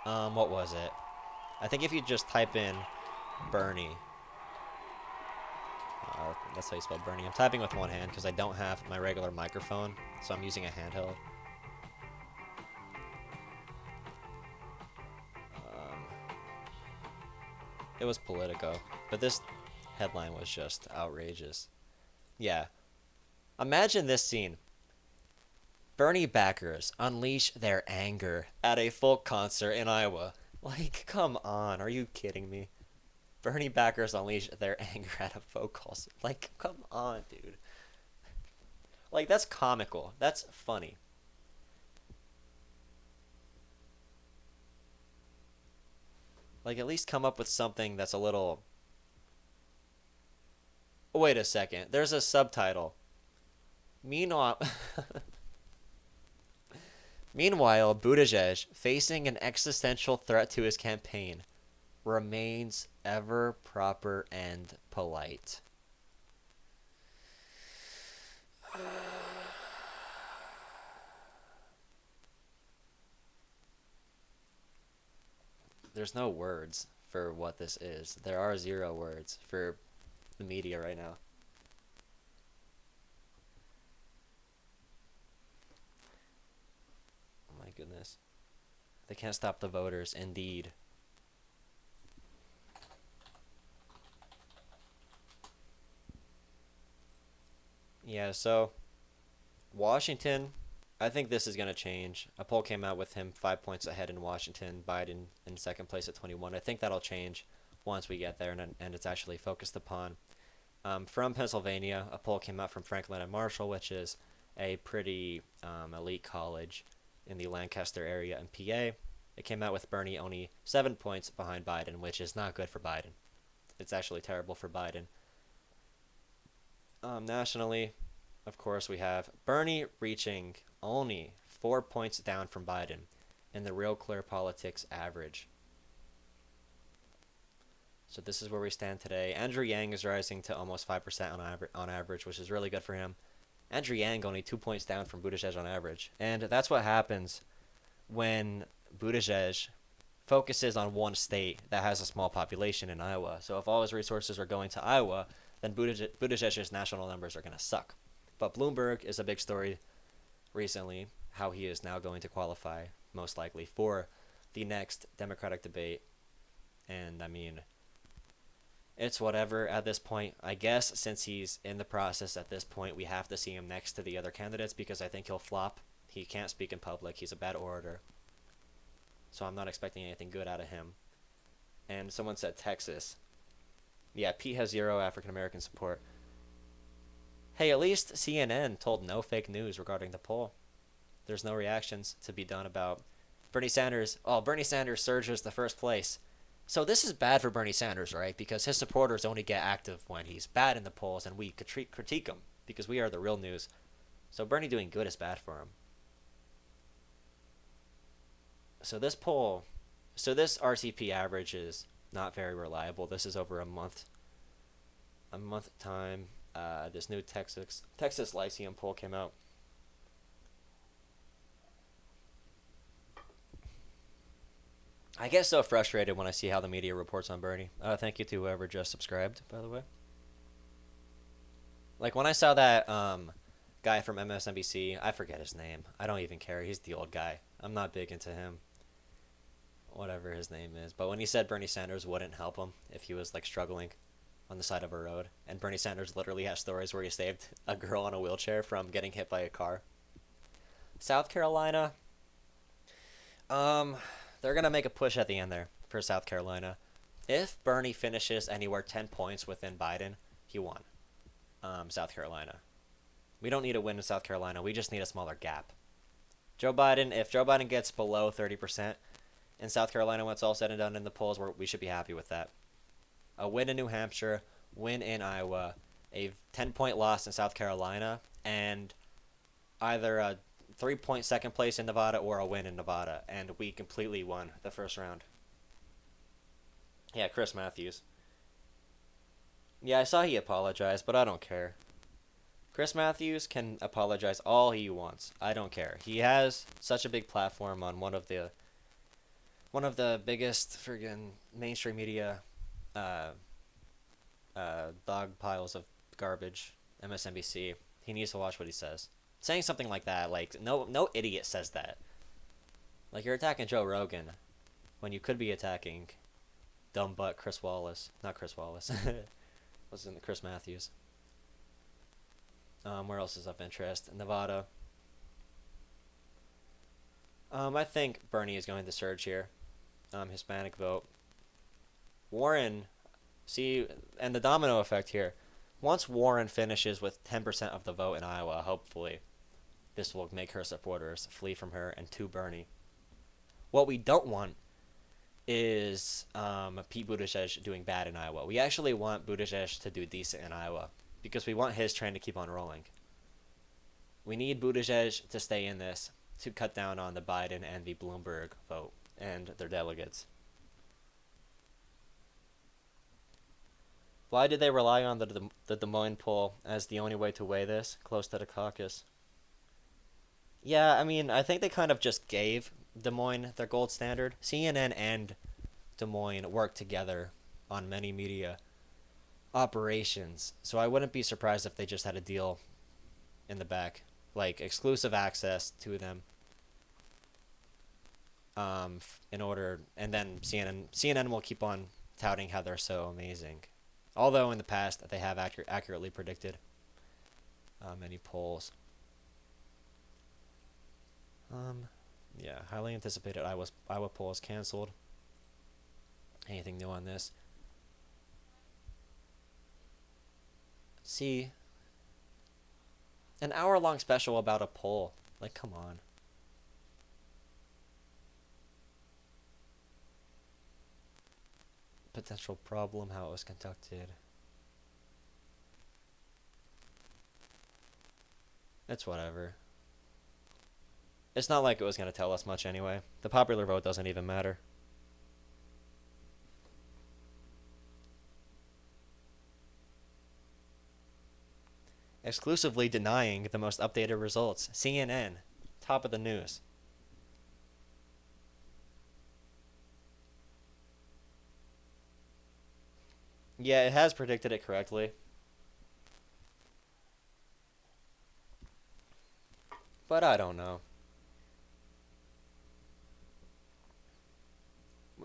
What was it? I think if you just type in Bernie, that's how you spell Bernie. I'm typing with one hand because I don't have my regular microphone, so I'm using a handheld. It was Politico, but this headline was just outrageous. Yeah. Imagine this scene. Bernie backers unleash their anger at a folk concert in Iowa. Like, come on, are you kidding me? Bernie backers unleash their anger at a folk concert. Like, come on, dude. Like, that's comical. That's funny. Like, at least come up with something that's a little... Wait a second. There's a subtitle. Meanwhile... Meanwhile, Buttigieg, facing an existential threat to his campaign, remains ever proper and polite. There's no words for what this is. There are 0 words for the media right now. Oh my goodness. They can't stop the voters, indeed. Yeah, so Washington, I think this is going to change. A poll came out with him 5 points ahead in Washington, Biden in second place at 21. I think that'll change once we get there and it's actually focused upon. From Pennsylvania, a poll came out from Franklin and Marshall, which is a pretty elite college in the Lancaster area in PA. It came out with Bernie only 7 points behind Biden, which is not good for Biden. It's actually terrible for Biden. Nationally, of course, we have Bernie reaching only 4 points down from Biden in the Real Clear Politics average. So this is where we stand today. Andrew Yang is rising to almost 5% on average, which is really good for him. Andrew Yang only 2 points down from Buttigieg on average. And that's what happens when Buttigieg focuses on one state that has a small population in Iowa. So if all his resources are going to Iowa, then Buttigieg's national numbers are going to suck. But Bloomberg is a big story recently, how he is now going to qualify, most likely, for the next Democratic debate. And, I mean, it's whatever at this point. I guess since he's in the process at this point, we have to see him next to the other candidates because I think he'll flop. He can't speak in public. He's a bad orator. So I'm not expecting anything good out of him. And someone said Texas. Yeah, Pete has 0 African-American support. Hey, at least CNN told no fake news regarding the poll. There's no reactions to be done about Bernie Sanders. Oh, Bernie Sanders surges the first place. So this is bad for Bernie Sanders, right? Because his supporters only get active when he's bad in the polls, and we critique him because we are the real news. So Bernie doing good is bad for him. So this poll, so this RCP average is not very reliable. This is over a month time. This new Texas Lyceum poll came out. I get so frustrated when I see how the media reports on Bernie. Thank you to whoever just subscribed, by the way. Like when I saw that guy from MSNBC, I forget his name. I don't even care. He's the old guy. I'm not big into him. Whatever his name is. But when he said Bernie Sanders wouldn't help him if he was like struggling on the side of a road, and Bernie Sanders literally has stories where he saved a girl in a wheelchair from getting hit by a car. South Carolina, they're gonna make a push at the end there for South Carolina. If Bernie finishes anywhere 10 points within Biden, he won. South Carolina. We don't need a win in South Carolina. We just need a smaller gap. If Joe Biden gets below 30% in South Carolina when it's all said and done in the polls, we should be happy with that. A win in New Hampshire, win in Iowa, a 10-point loss in South Carolina, and either a 3-point second place in Nevada or a win in Nevada, and we completely won the first round. Yeah, Chris Matthews. Yeah, I saw he apologized, but I don't care. Chris Matthews can apologize all he wants. I don't care. He has such a big platform on one of the biggest friggin' mainstream media dog piles of garbage, MSNBC. He needs to watch what he says. Saying something like that, like no idiot says that. Like you're attacking Joe Rogan when you could be attacking dumb butt Chris Wallace. Not Chris Wallace. What's in the Chris Matthews. Where else is of interest? Nevada. I think Bernie is going to surge here. Hispanic vote. Warren, see, and the domino effect here. Once Warren finishes with 10% of the vote in Iowa, hopefully, this will make her supporters flee from her and to Bernie. What we don't want is Pete Buttigieg doing bad in Iowa. We actually want Buttigieg to do decent in Iowa because we want his train to keep on rolling. We need Buttigieg to stay in this to cut down on the Biden and the Bloomberg vote and their delegates. Why did they rely on the Des Moines poll as the only way to weigh this close to the caucus? Yeah, I mean, I think they kind of just gave Des Moines their gold standard. CNN and Des Moines work together on many media operations, so I wouldn't be surprised if they just had a deal in the back, like exclusive access to them. In order, and then CNN will keep on touting how they're so amazing. Although in the past they have accurately predicted many polls. Yeah, highly anticipated Iowa poll is canceled. Anything new on this? See, an hour-long special about a poll. Like, come on. Potential problem, how it was conducted. It's whatever. It's not like it was going to tell us much anyway. The popular vote doesn't even matter. Exclusively denying the most updated results. CNN, top of the news. Yeah, it has predicted it correctly. But I don't know.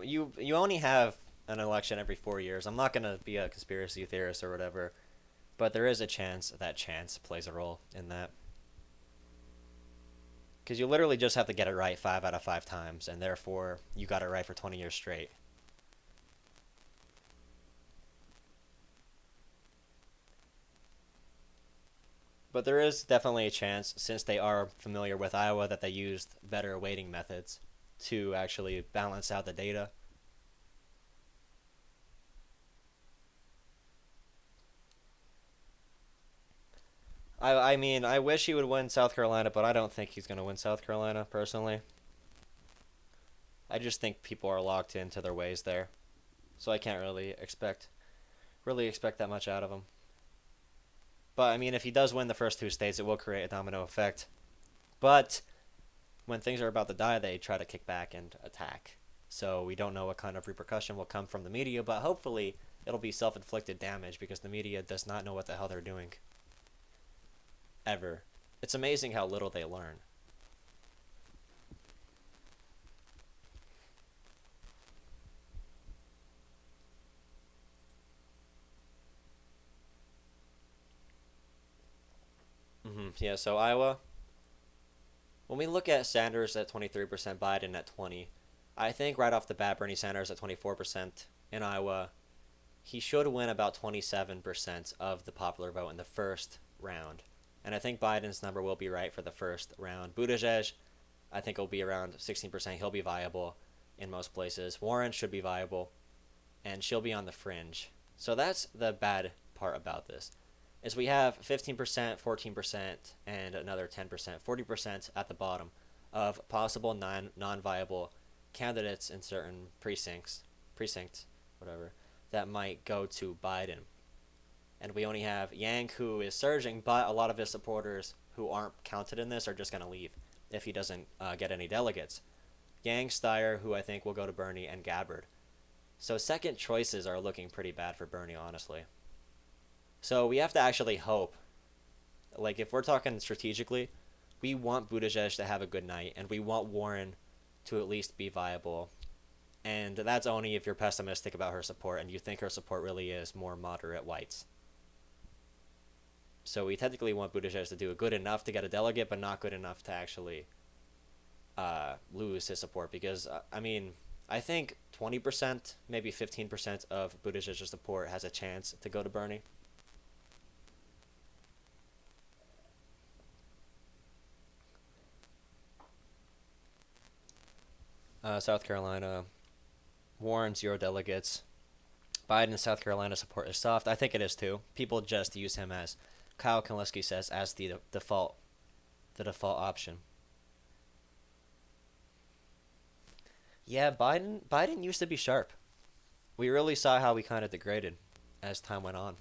You only have an election every 4 years. I'm not going to be a conspiracy theorist or whatever, but there is a chance that chance plays a role in that. Because you literally just have to get it right 5 out of 5 times, and therefore you got it right for 20 years straight. But there is definitely a chance, since they are familiar with Iowa, that they used better weighting methods to actually balance out the data. I mean, I wish he would win South Carolina, but I don't think he's going to win South Carolina, personally. I just think people are locked into their ways there. So I can't really expect that much out of him. But I mean, if he does win the first two states, it will create a domino effect. But when things are about to die, they try to kick back and attack. So we don't know what kind of repercussion will come from the media, but hopefully it'll be self-inflicted damage because the media does not know what the hell they're doing. Ever. It's amazing how little they learn. Yeah, so Iowa, when we look at Sanders at 23%, Biden at 20, I think right off the bat, Bernie Sanders at 24% in Iowa, he should win about 27% of the popular vote in the first round. And I think Biden's number will be right for the first round. Buttigieg, I think will be around 16%. He'll be viable in most places. Warren should be viable, and she'll be on the fringe. So that's the bad part about this. Is we have 15%, 14%, and another 10%, 40% at the bottom of possible non-viable candidates in certain precincts, whatever, that might go to Biden. And we only have Yang, who is surging, but a lot of his supporters who aren't counted in this are just going to leave if he doesn't get any delegates. Yang, Steyer, who I think will go to Bernie, and Gabbard. So second choices are looking pretty bad for Bernie, honestly. So we have to actually hope. Like, if we're talking strategically, we want Buttigieg to have a good night, and we want Warren to at least be viable. And that's only if you're pessimistic about her support and you think her support really is more moderate whites. So we technically want Buttigieg to do good enough to get a delegate, but not good enough to actually lose his support. Because, I mean, I think 20%, maybe 15% of Buttigieg's support has a chance to go to Bernie. South Carolina, Warren, 0 delegates. Biden, South Carolina support is soft. I think it is too. People just use him as, Kyle Kalinske says, as the default option. Yeah, Biden used to be sharp. We really saw how he kind of degraded as time went on.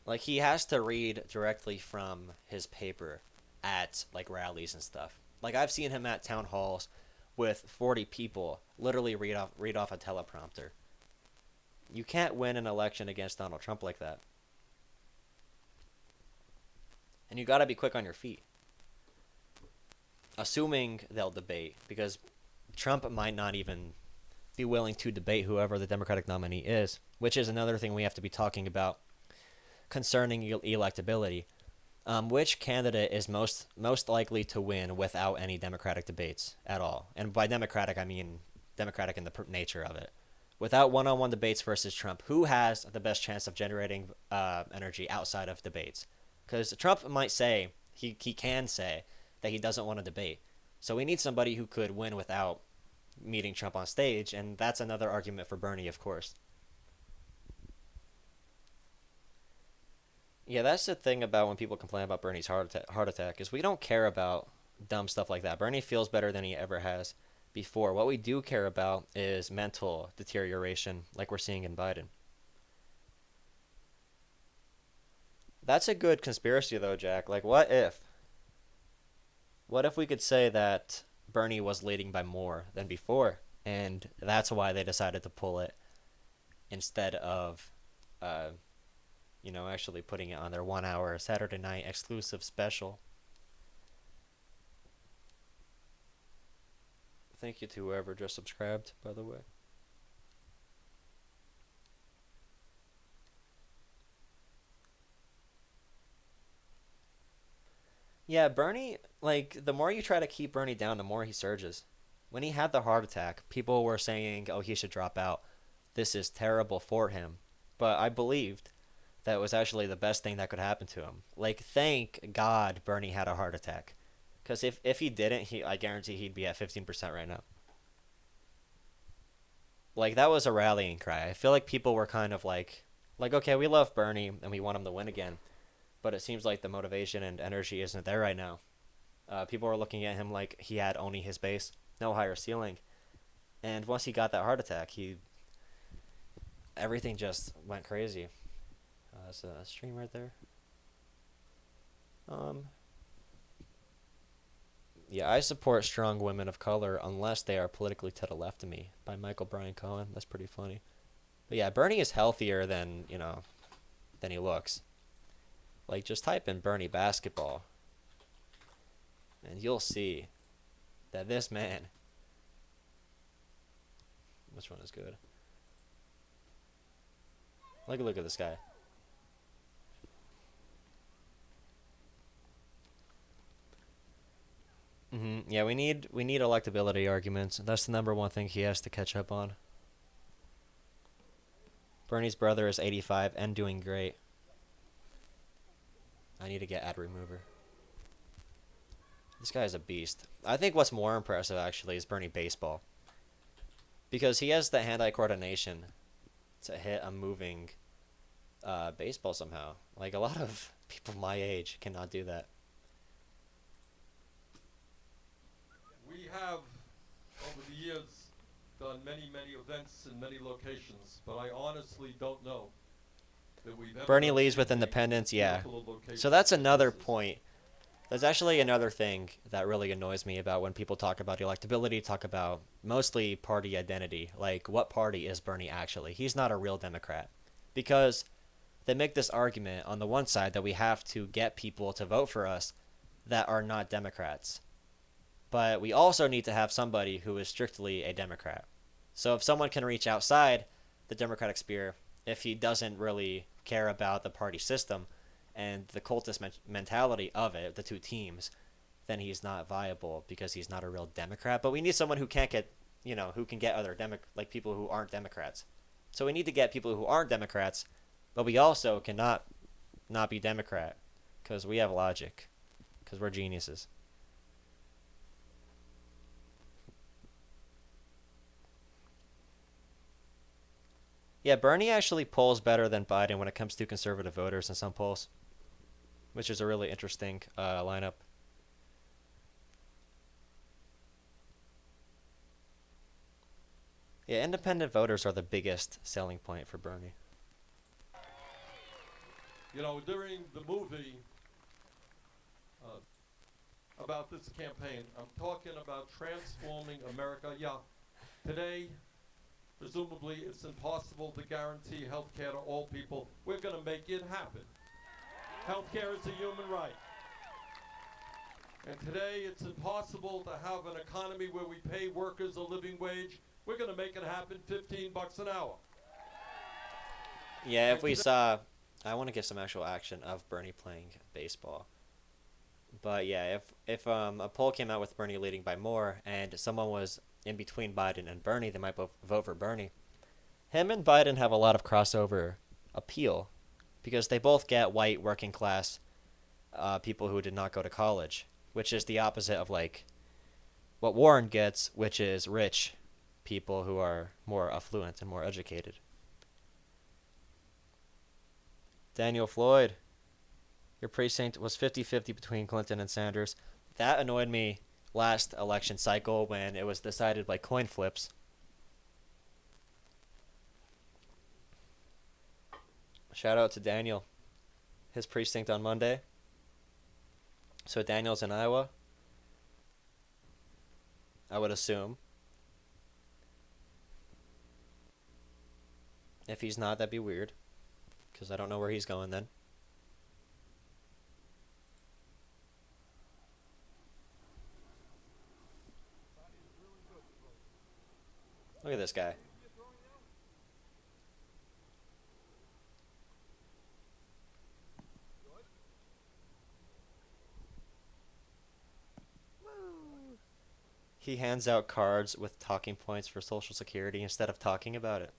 Like, he has to read directly from his paper at like rallies and stuff. Like, I've seen him at town halls with 40 people literally read off a teleprompter. You can't win an election against Donald Trump like that. And you got to be quick on your feet. Assuming they'll debate, because Trump might not even be willing to debate whoever the Democratic nominee is, which is another thing we have to be talking about concerning electability. Which candidate is most likely to win without any Democratic debates at all? And by Democratic, I mean Democratic in the nature of it. Without one-on-one debates versus Trump, who has the best chance of generating energy outside of debates? Because Trump might say, he can say, that he doesn't want to debate. So we need somebody who could win without meeting Trump on stage, and that's another argument for Bernie, of course. Yeah, that's the thing about when people complain about Bernie's heart attack is we don't care about dumb stuff like that. Bernie feels better than he ever has before. What we do care about is mental deterioration, like we're seeing in Biden. That's a good conspiracy, though, Jack. Like, what if? What if we could say that Bernie was leading by more than before, and that's why they decided to pull it instead of, actually putting it on their 1 hour Saturday night exclusive special. Thank you to whoever just subscribed, by the way. Yeah, Bernie, like, the more you try to keep Bernie down, the more he surges. When he had the heart attack, people were saying, oh, he should drop out. This is terrible for him. But I believed that was actually the best thing that could happen to him. Like, thank God Bernie had a heart attack. Because if he didn't, I guarantee he'd be at 15% right now. Like, that was a rallying cry. I feel like people were kind of like, okay, we love Bernie and we want him to win again. But it seems like the motivation and energy isn't there right now. People are looking at him like he had only his base, no higher ceiling. And once he got that heart attack, everything just went crazy. That's a stream right there. Yeah, I support strong women of color unless they are politically to the left of me by Michael Brian Cohen. That's pretty funny. But yeah, Bernie is healthier than he looks. Like, just type in Bernie basketball and you'll see that this man, which one is good? Look at this guy. Yeah, we need electability arguments. That's the number one thing he has to catch up on. Bernie's brother is 85 and doing great. I need to get ad remover. This guy is a beast. I think what's more impressive actually is Bernie baseball, because he has the hand-eye coordination to hit a moving baseball somehow. Like, a lot of people my age cannot do that. We have, over the years, done many, many events in many locations, but I honestly don't know that we've ever Bernie done leads with anything independence, yeah. beautiful locations So that's like another this. point. There's actually another thing that really annoys me about when people talk about electability, talk about mostly party identity. Like, what party is Bernie actually? He's not a real Democrat. Because they make this argument on the one side that we have to get people to vote for us that are not Democrats. But we also need to have somebody who is strictly a Democrat. So if someone can reach outside the Democratic sphere, if he doesn't really care about the party system and the cultist mentality of it, the two teams, then he's not viable because he's not a real Democrat. But we need someone who can't get, who can get other like people who aren't Democrats. So we need to get people who aren't Democrats, but we also cannot not be Democrat because we have logic, because we're geniuses. Yeah, Bernie actually polls better than Biden when it comes to conservative voters in some polls, which is a really interesting lineup. Yeah, independent voters are the biggest selling point for Bernie. During the movie about this campaign, I'm talking about transforming America. Yeah, today, presumably, it's impossible to guarantee health care to all people. We're going to make it happen. Health care is a human right. And today, it's impossible to have an economy where we pay workers a living wage. We're going to make it happen, $15 an hour. Yeah, if we saw, I want to get some actual action of Bernie playing baseball. But yeah, if a poll came out with Bernie leading by more, and someone was in between Biden and Bernie, they might vote for Bernie. Him and Biden have a lot of crossover appeal, because they both get white working class people who did not go to college, which is the opposite of like what Warren gets, which is rich people who are more affluent and more educated. Daniel Floyd, your precinct was 50-50 between Clinton and Sanders. That annoyed me last election cycle when it was decided by coin flips. Shout out to Daniel, his precinct on Monday. So Daniel's in Iowa, I would assume. If he's not, that'd be weird, because I don't know where he's going then. Look at this guy. He hands out cards with talking points for Social Security instead of talking about it.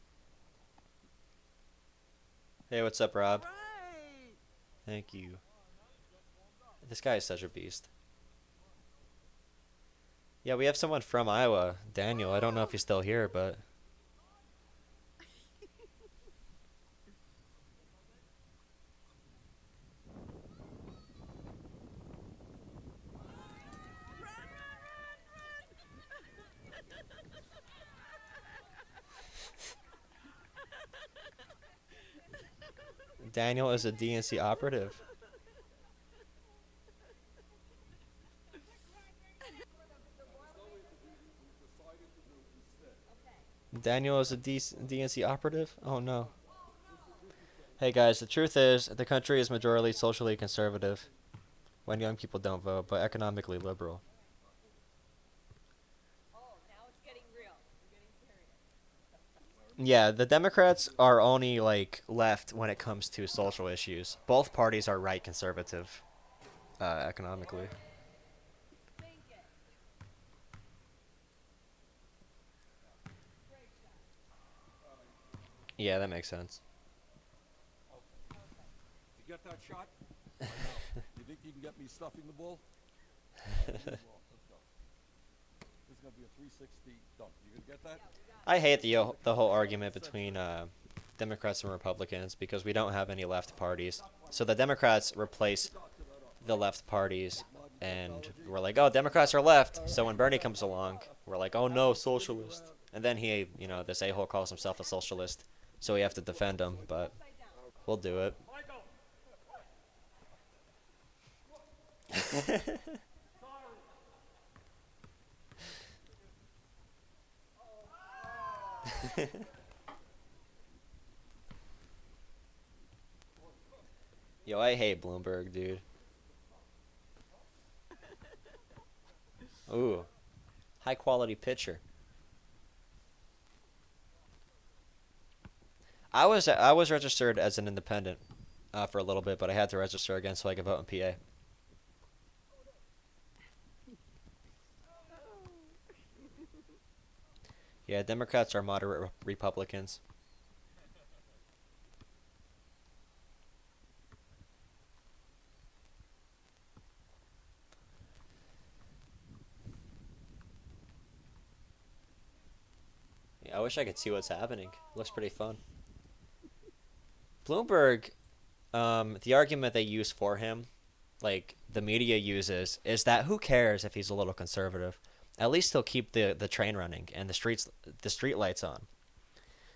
Hey, what's up, Rob? Thank you. This guy is such a beast. Yeah, we have someone from Iowa, Daniel. I don't know if he's still here, but Daniel is a DNC operative. Daniel is a DNC operative? Oh no. Hey guys, the truth is, the country is majorly socially conservative when young people don't vote, but economically liberal. Yeah, the Democrats are only like left when it comes to social issues. Both parties are right conservative, economically. Yeah, that makes sense. You get that shot? You think you can get me stuffing the ball? Let's go. This is going to be a 360 dunk. You gonna get that? I hate the whole argument between Democrats and Republicans because we don't have any left parties. So the Democrats replace the left parties, and we're like, oh, Democrats are left. So when Bernie comes along, we're like, oh no, socialist. And then he, this a-hole calls himself a socialist, so we have to defend him, but we'll do it. Yo, I hate Bloomberg, dude. Ooh, high quality pitcher. I was registered as an independent for a little bit, but I had to register again so I could vote in PA. Yeah, Democrats are moderate Republicans. Yeah, I wish I could see what's happening. Looks pretty fun. Bloomberg, the argument they use for him, like the media uses, is that who cares if he's a little conservative? At least he'll keep the train running and the street lights on,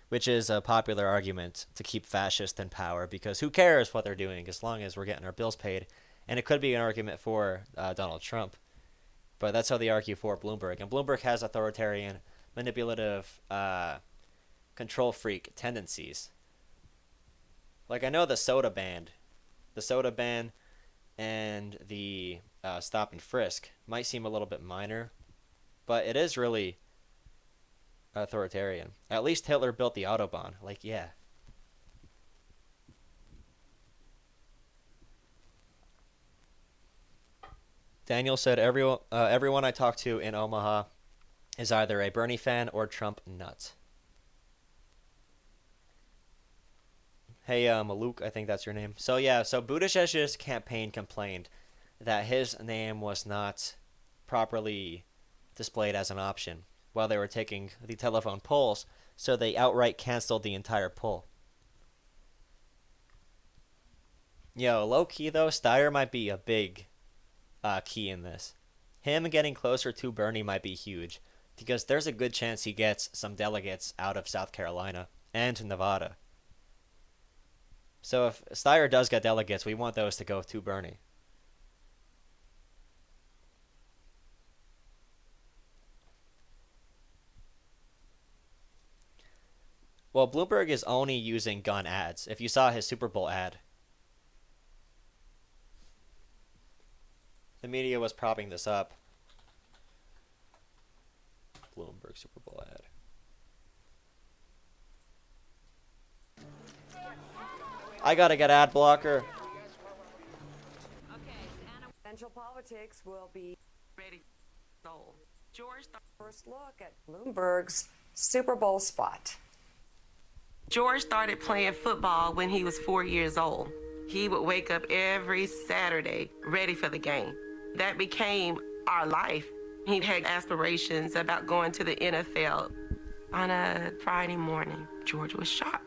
which is a popular argument to keep fascists in power because who cares what they're doing as long as we're getting our bills paid. And it could be an argument for Donald Trump, but that's how they argue for Bloomberg. And Bloomberg has authoritarian, manipulative, control freak tendencies. Like I know the soda ban, and the stop and frisk might seem a little bit minor, but it is really authoritarian. At least Hitler built the Autobahn. Like, yeah. Daniel said everyone I talk to in Omaha is either a Bernie fan or Trump nut. Hey, Maluk, I think that's your name. So yeah, so Buttigieg's campaign complained that his name was not properly displayed as an option while they were taking the telephone polls, so they outright canceled the entire poll. Yo, low key though, Steyer might be a big key in this. Him getting closer to Bernie might be huge because there's a good chance he gets some delegates out of South Carolina and Nevada. So if Steyer does get delegates, we want those to go to Bernie. Well, Bloomberg is only using gun ads. If you saw his Super Bowl ad, the media was propping this up. Bloomberg Super Bowl ad. I gotta get ad blocker. Presidential politics will be ready. So, first look at Bloomberg's Super Bowl spot. George started playing football when he was 4 years old. He would wake up every Saturday ready for the game. That became our life. He had aspirations about going to the NFL. On a Friday morning, George was shot.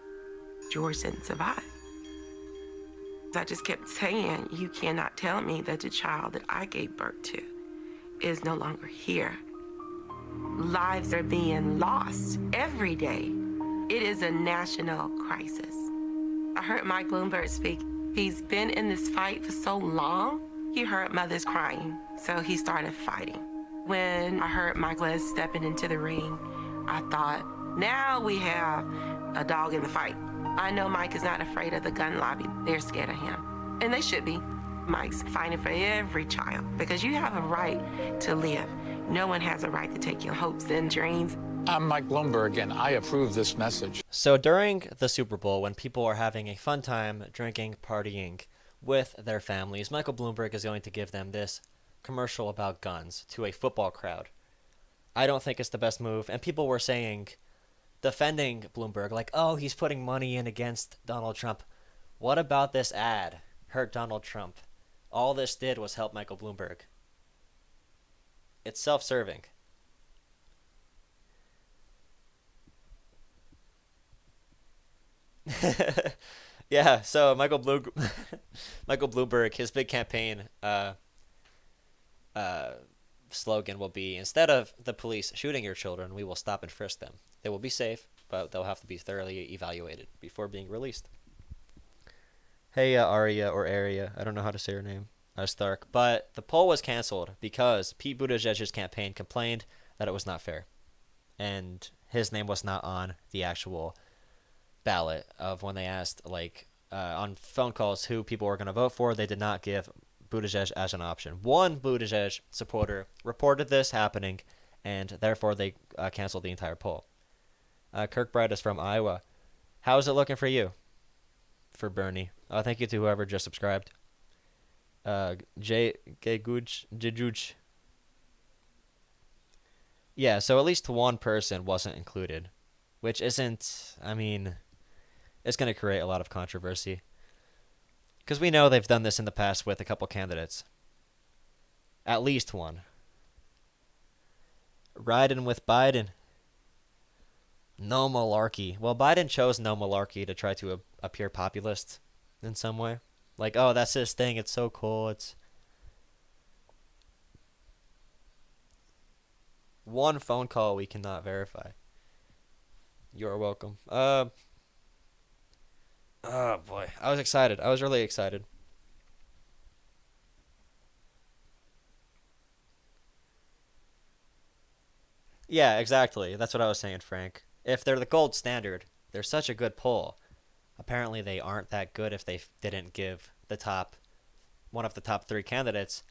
George didn't survive. I just kept saying, you cannot tell me that the child that I gave birth to is no longer here. Lives are being lost every day. It is a national crisis. I heard Mike Bloomberg speak. He's been in this fight for so long, he heard mothers crying, so he started fighting. When I heard Mike was stepping into the ring, I thought, now we have a dog in the fight. I know Mike is not afraid of the gun lobby. They're scared of him. And they should be. Mike's fighting for every child because you have a right to live. No one has a right to take your hopes and dreams. I'm Mike Bloomberg, and I approve this message. So during the Super Bowl, when people are having a fun time drinking, partying with their families, Michael Bloomberg is going to give them this commercial about guns to a football crowd. I don't think it's the best move. And people were saying, defending Bloomberg, like, oh, he's putting money in against Donald Trump. What about this ad hurt Donald Trump? All this did was help Michael Bloomberg. It's self-serving. Yeah, so Michael Bloomberg, his big campaign slogan will be, instead of the police shooting your children, we will stop and frisk them. They will be safe, but they'll have to be thoroughly evaluated before being released. Hey, Aria or Aria, I don't know how to say her name, Stark. But the poll was canceled because Pete Buttigieg's campaign complained that it was not fair. And his name was not on the actual ballot of when they asked, like, on phone calls who people were going to vote for. They did not give Buttigieg as an option. One Buttigieg supporter reported this happening, and therefore they canceled the entire poll. Kirkbride is from Iowa. How is it looking for you? For Bernie. Thank you to whoever just subscribed. Jejuj. Yeah, so at least one person wasn't included, which isn't, I mean, it's going to create a lot of controversy. Because we know they've done this in the past with a couple candidates. At least one. Riding with Biden. No malarkey. Well, Biden chose no malarkey to try to appear populist in some way. Like, oh, that's his thing. It's so cool. It's one phone call we cannot verify. You're welcome. Oh boy, I was excited. I was really excited. Yeah, exactly. That's what I was saying, Frank. If they're the gold standard, they're such a good poll. Apparently, they aren't that good if they didn't give one of the top three candidates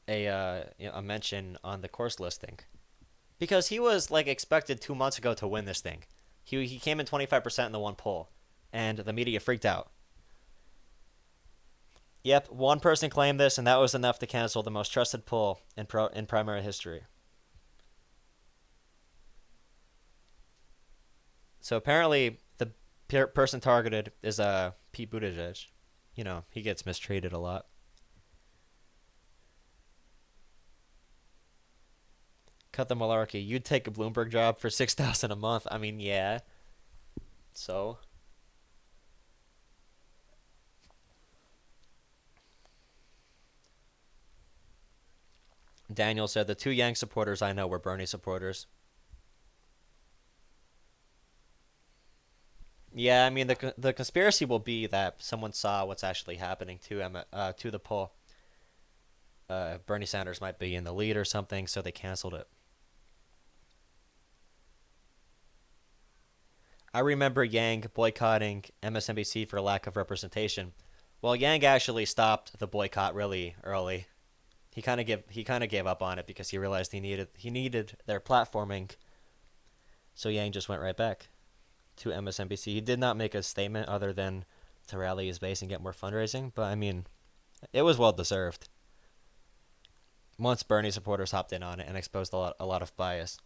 a mention on the course listing, because he was like expected 2 months ago to win this thing. He came in 25% in the one poll, and the media freaked out. Yep, one person claimed this, and that was enough to cancel the most trusted poll in primary history. So apparently, the person targeted is Pete Buttigieg. You know, he gets mistreated a lot. Cut the malarkey. You'd take a Bloomberg job for $6,000 a month. I mean, yeah. So. Daniel said the two Yang supporters I know were Bernie supporters. Yeah, I mean the conspiracy will be that someone saw what's actually happening to the poll. Bernie Sanders might be in the lead or something, so they canceled it. I remember Yang boycotting MSNBC for lack of representation. Well, Yang actually stopped the boycott really early. He kind of gave up on it because he realized he needed their platforming. So Yang just went right back to MSNBC. He did not make a statement other than to rally his base and get more fundraising, but I mean, it was well deserved. Once Bernie supporters hopped in on it and exposed a lot of bias.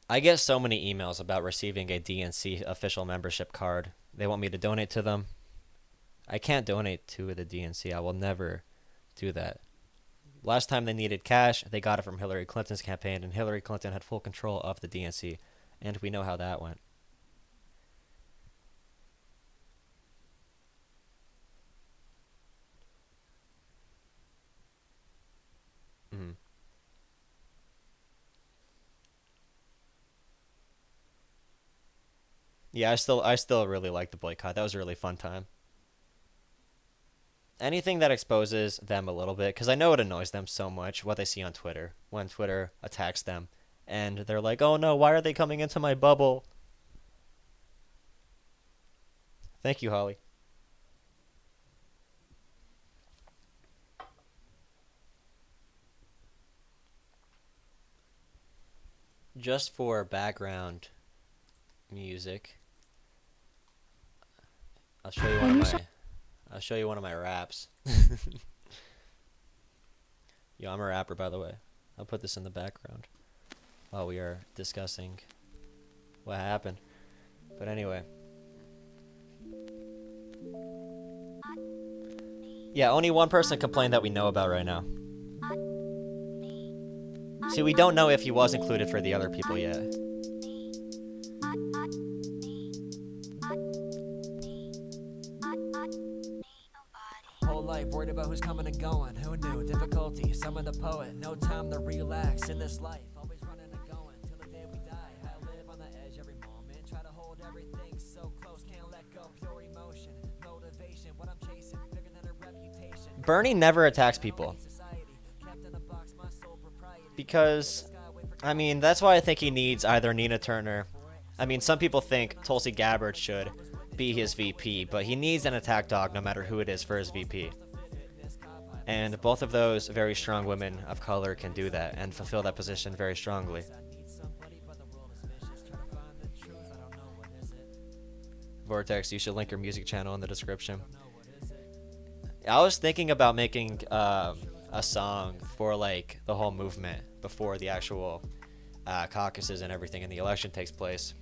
I get so many emails about receiving a DNC official membership card. They want me to donate to them. I can't donate to the DNC. I will never do that. Last time they needed cash, they got it from Hillary Clinton's campaign, and Hillary Clinton had full control of the DNC, and we know how that went. Mm. Yeah, I still really like the boycott. That was a really fun time. Anything that exposes them a little bit, because I know it annoys them so much what they see on Twitter when Twitter attacks them, and they're like, "Oh no, why are they coming into my bubble?" Thank you, Holly. Just for background music, I'll show you one of my raps. Yo, I'm a rapper, by the way. I'll put this in the background while we are discussing what happened. But anyway. Yeah, only one person complained that we know about right now. See, we don't know if he was included for the other people yet. Whole life worried about who's coming and going. Who knew? Difficulty, some of the poet. No time to relax in this life. Always running and going till the day we die. I live on the edge every moment. Try to hold everything so close, can't let go. Pure emotion, motivation, what I'm chasing, bigger than a reputation. Bernie never attacks people. Because, I mean, that's why I think he needs either Nina Turner. I mean, some people think Tulsi Gabbard should be his VP, but he needs an attack dog no matter who it is for his VP. And both of those very strong women of color can do that and fulfill that position very strongly. Vortex, you should link your music channel in the description. I was thinking about making a song for like the whole movement before the actual caucuses and everything and the election takes place.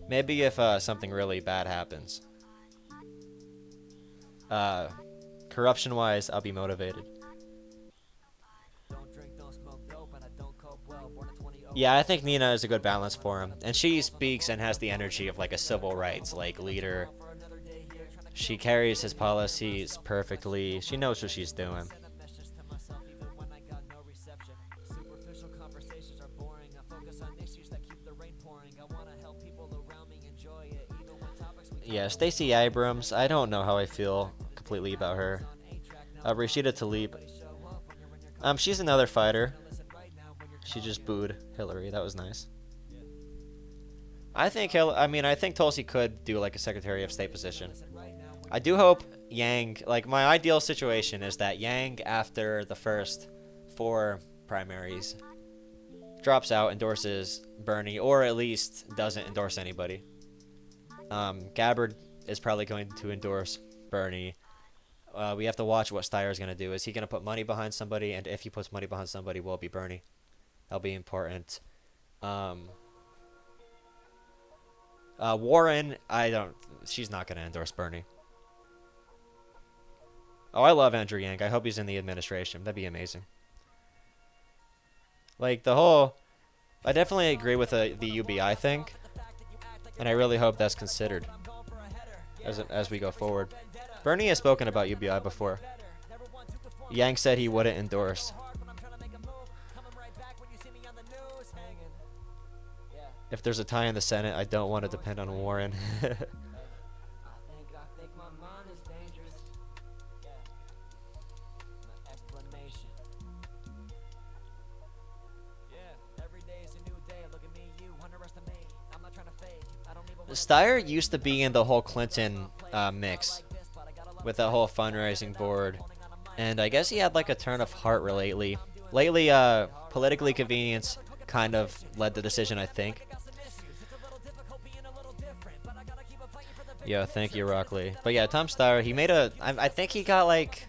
Maybe if something really bad happens. Corruption-wise, I'll be motivated. Yeah, I think Nina is a good balance for him. And she speaks and has the energy of like a civil rights like leader. She carries his policies perfectly. She knows what she's doing. Yeah, Stacey Abrams, I don't know how I feel completely about her. Rashida Tlaib. She's another fighter. She just booed Hillary. That was nice. I think Tulsi could do like a Secretary of State position. I do hope Yang, like my ideal situation is that Yang, after the first 4 primaries, drops out, endorses Bernie, or at least doesn't endorse anybody. Gabbard is probably going to endorse Bernie. We have to watch what Steyer is going to do. Is he going to put money behind somebody? And if he puts money behind somebody, will it be Bernie? That'll be important. Warren, she's not going to endorse Bernie. Oh, I love Andrew Yang. I hope he's in the administration. That'd be amazing. Like, I definitely agree with the UBI thing. And I really hope that's considered as we go forward. Bernie has spoken about UBI before. Yang said he wouldn't endorse. If there's a tie in the Senate, I don't want to depend on Warren. Steyer used to be in the whole Clinton mix with that whole fundraising board, and I guess he had like a turn of heart lately. Politically convenience kind of led the decision, I think. Yeah, thank you, Rockley. But yeah, Tom Steyer, he made I think he got like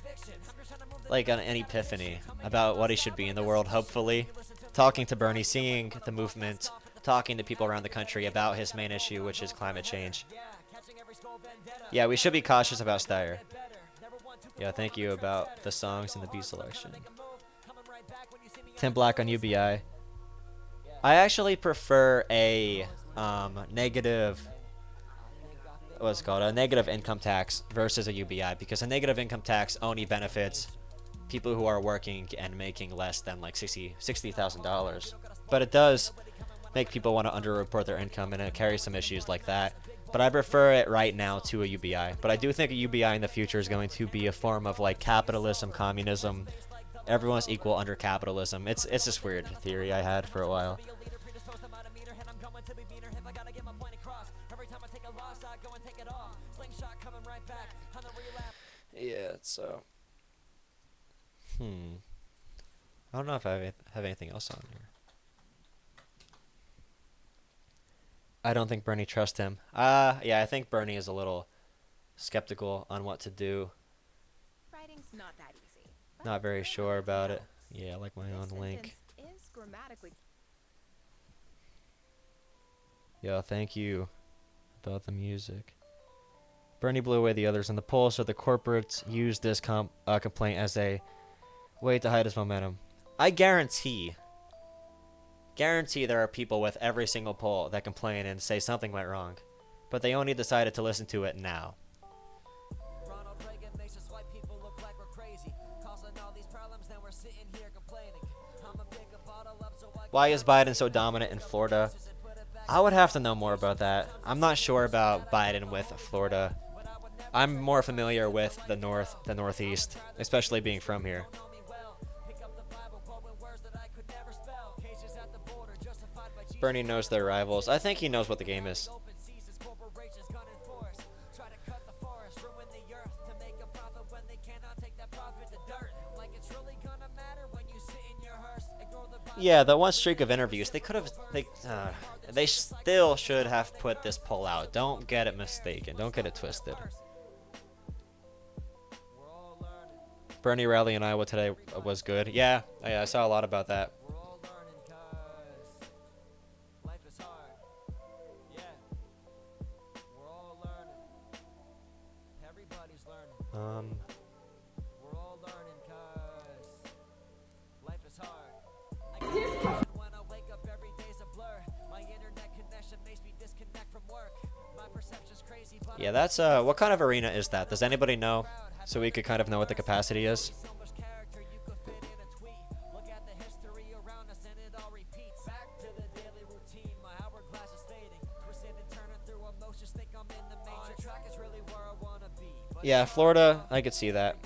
an epiphany about what he should be in the world, hopefully. talking to Bernie, seeing the movement, talking to people around the country about his main issue, which is climate change. Yeah, we should be cautious about Steyer. Yeah, thank you about the songs and the beat selection. Tim Black on UBI. I actually prefer a negative, what's it called, a negative income tax versus a UBI, because a negative income tax only benefits people who are working and making less than like $60,000. But it does make people want to underreport their income, and it carries some issues like that. But I prefer it right now to a UBI. But I do think a UBI in the future is going to be a form of like capitalism, communism. Everyone's equal under capitalism. It's this weird theory I had for a while. Yeah, so I don't know if I have anything else on here. I don't think Bernie trusts him. Yeah, I think Bernie is a little skeptical on what to do. Writing's not that easy. Not very sure about it. Yeah, like my own link. Is grammatically. Yo, thank you about the music. Bernie blew away the others in the poll, so the corporates used this complaint as a way to hide his momentum. I guarantee there are people with every single poll that complain and say something went wrong, but they only decided to listen to it now. Ronald Reagan makes us white people look like we're crazy, causing all these problems, then we're sitting here complaining. I'm a big bottle up so I Why is Biden so dominant in Florida? I would have to know more about that. I'm not sure about Biden with Florida. I'm more familiar with the North, the Northeast, especially being from here. Bernie knows their rivals. I think he knows what the game is. Yeah, the one streak of interviews, they could have, they still should have put this poll out. Don't get it mistaken. Don't get it twisted. Bernie rally in Iowa today was good. Yeah, I saw a lot about that. We're all learning, cause life is hard. When I wake up every day's a blur. My internet connection makes me disconnect from work. My perception's crazy, but Yeah, that's what kind of arena is that? Does anybody know? So we could kind of know what the capacity is. so much character you could fit in a tweet. Look at the history around us and it all repeats. Back to the daily routine, my hourglass is fading. Twisting and turning through emotions, think I'm in the matrix. Track is really where I wanna be. Yeah, Florida, I could see that.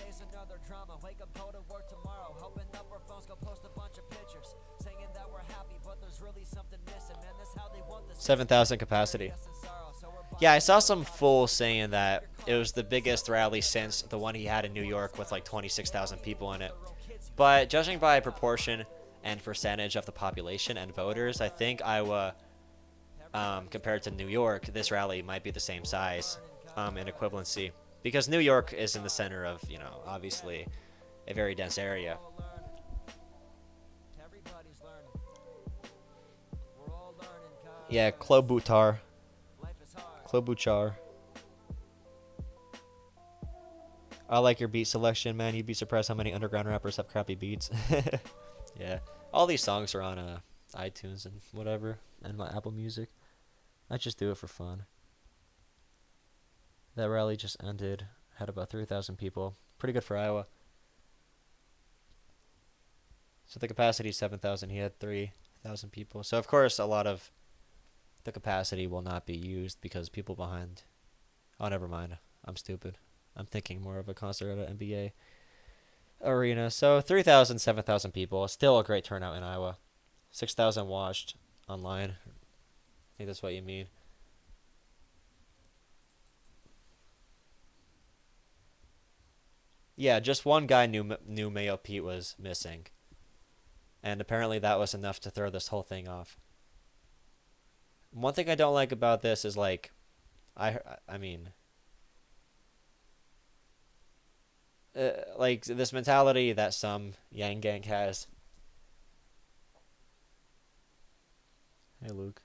7,000 capacity. Yeah, I saw some fool saying that it was the biggest rally since the one he had in New York with like 26,000 people in it. But judging by proportion and percentage of the population and voters, I think Iowa, compared to New York, this rally might be the same size in equivalency. Because New York is in the center of, you know, obviously a very dense area. Yeah, Klobuchar. Klobuchar. I like your beat selection, man. You'd be surprised how many underground rappers have crappy beats. Yeah. All these songs are on iTunes and whatever, and my Apple Music. I just do it for fun. That rally just ended. Had about 3,000 people. Pretty good for Iowa. So the capacity is 7,000. He had 3,000 people. So, of course, a lot of the capacity will not be used because people behind... Oh, never mind. I'm stupid. I'm thinking more of a concert at an NBA arena. So 3,000, 7,000 people. Still a great turnout in Iowa. 6,000 watched online. I think that's what you mean. Yeah, just one guy knew Mayo Pete was missing. And apparently that was enough to throw this whole thing off. One thing I don't like about this is like, I mean, like this mentality that some Yang Gang has. Hey, Luke.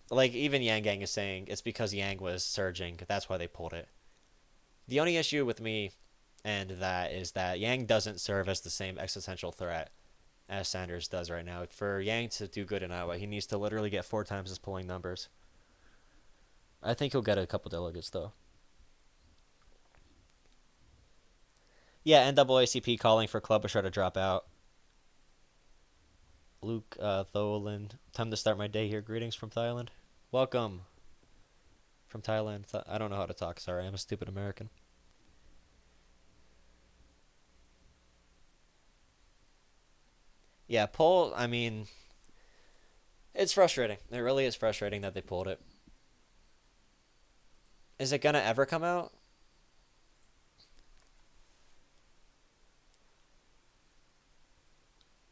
Like, even Yang Gang is saying it's because Yang was surging. That's why they pulled it. The only issue with me and that is that Yang doesn't serve as the same existential threat as Sanders does right now. For Yang to do good in Iowa, he needs to literally get 4 times his polling numbers. I think he'll get a couple delegates, though. Yeah, NAACP calling for Klobuchar to drop out. Luke Tholand. Time to start my day here. Greetings from Thailand. Welcome from Thailand. I don't know how to talk. Sorry, I'm a stupid American. Yeah, poll, I mean, it's frustrating. It really is frustrating that they pulled it. Is it going to ever come out?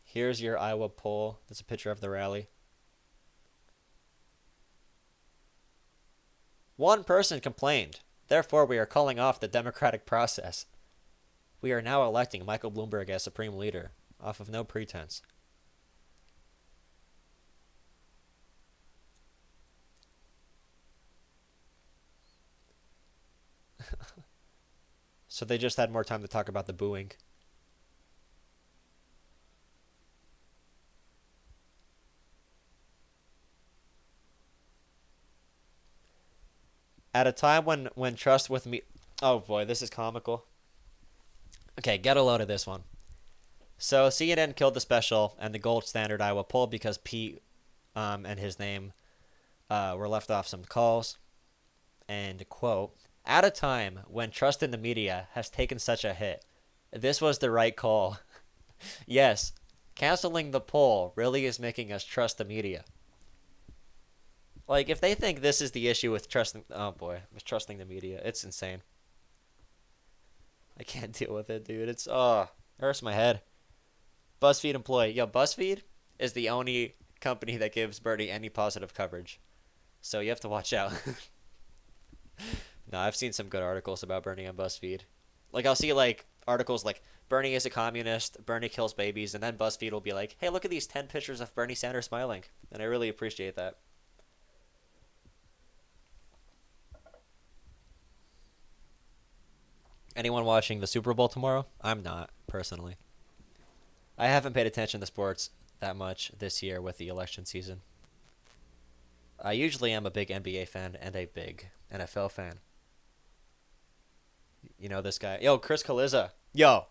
Here's your Iowa poll. That's a picture of the rally. One person complained. Therefore, we are calling off the democratic process. We are now electing Michael Bloomberg as Supreme Leader, off of no pretense. So they just had more time to talk about the booing. At a time when trust with me... Oh boy, this is comical. Okay, get a load of this one. So CNN killed the special and the gold standard Iowa poll because Pete and his name were left off some calls. And, quote, at a time when trust in the media has taken such a hit, this was the right call. Yes, canceling the poll really is making us trust the media. Like, if they think this is the issue with trusting... Oh, boy. With trusting the media. It's insane. I can't deal with it, dude. It's... Oh, it hurts my head. BuzzFeed employee. Yo, BuzzFeed is the only company that gives Bernie any positive coverage. So you have to watch out. No, I've seen some good articles about Bernie on BuzzFeed. Like, I'll see, like, articles like, Bernie is a communist, Bernie kills babies, and then BuzzFeed will be like, hey, look at these 10 pictures of Bernie Sanders smiling. And I really appreciate that. Anyone watching the Super Bowl tomorrow? I'm not, personally. I haven't paid attention to sports that much this year with the election season. I usually am a big NBA fan and a big NFL fan. You know this guy? Yo, Chris Kaliza. Yo,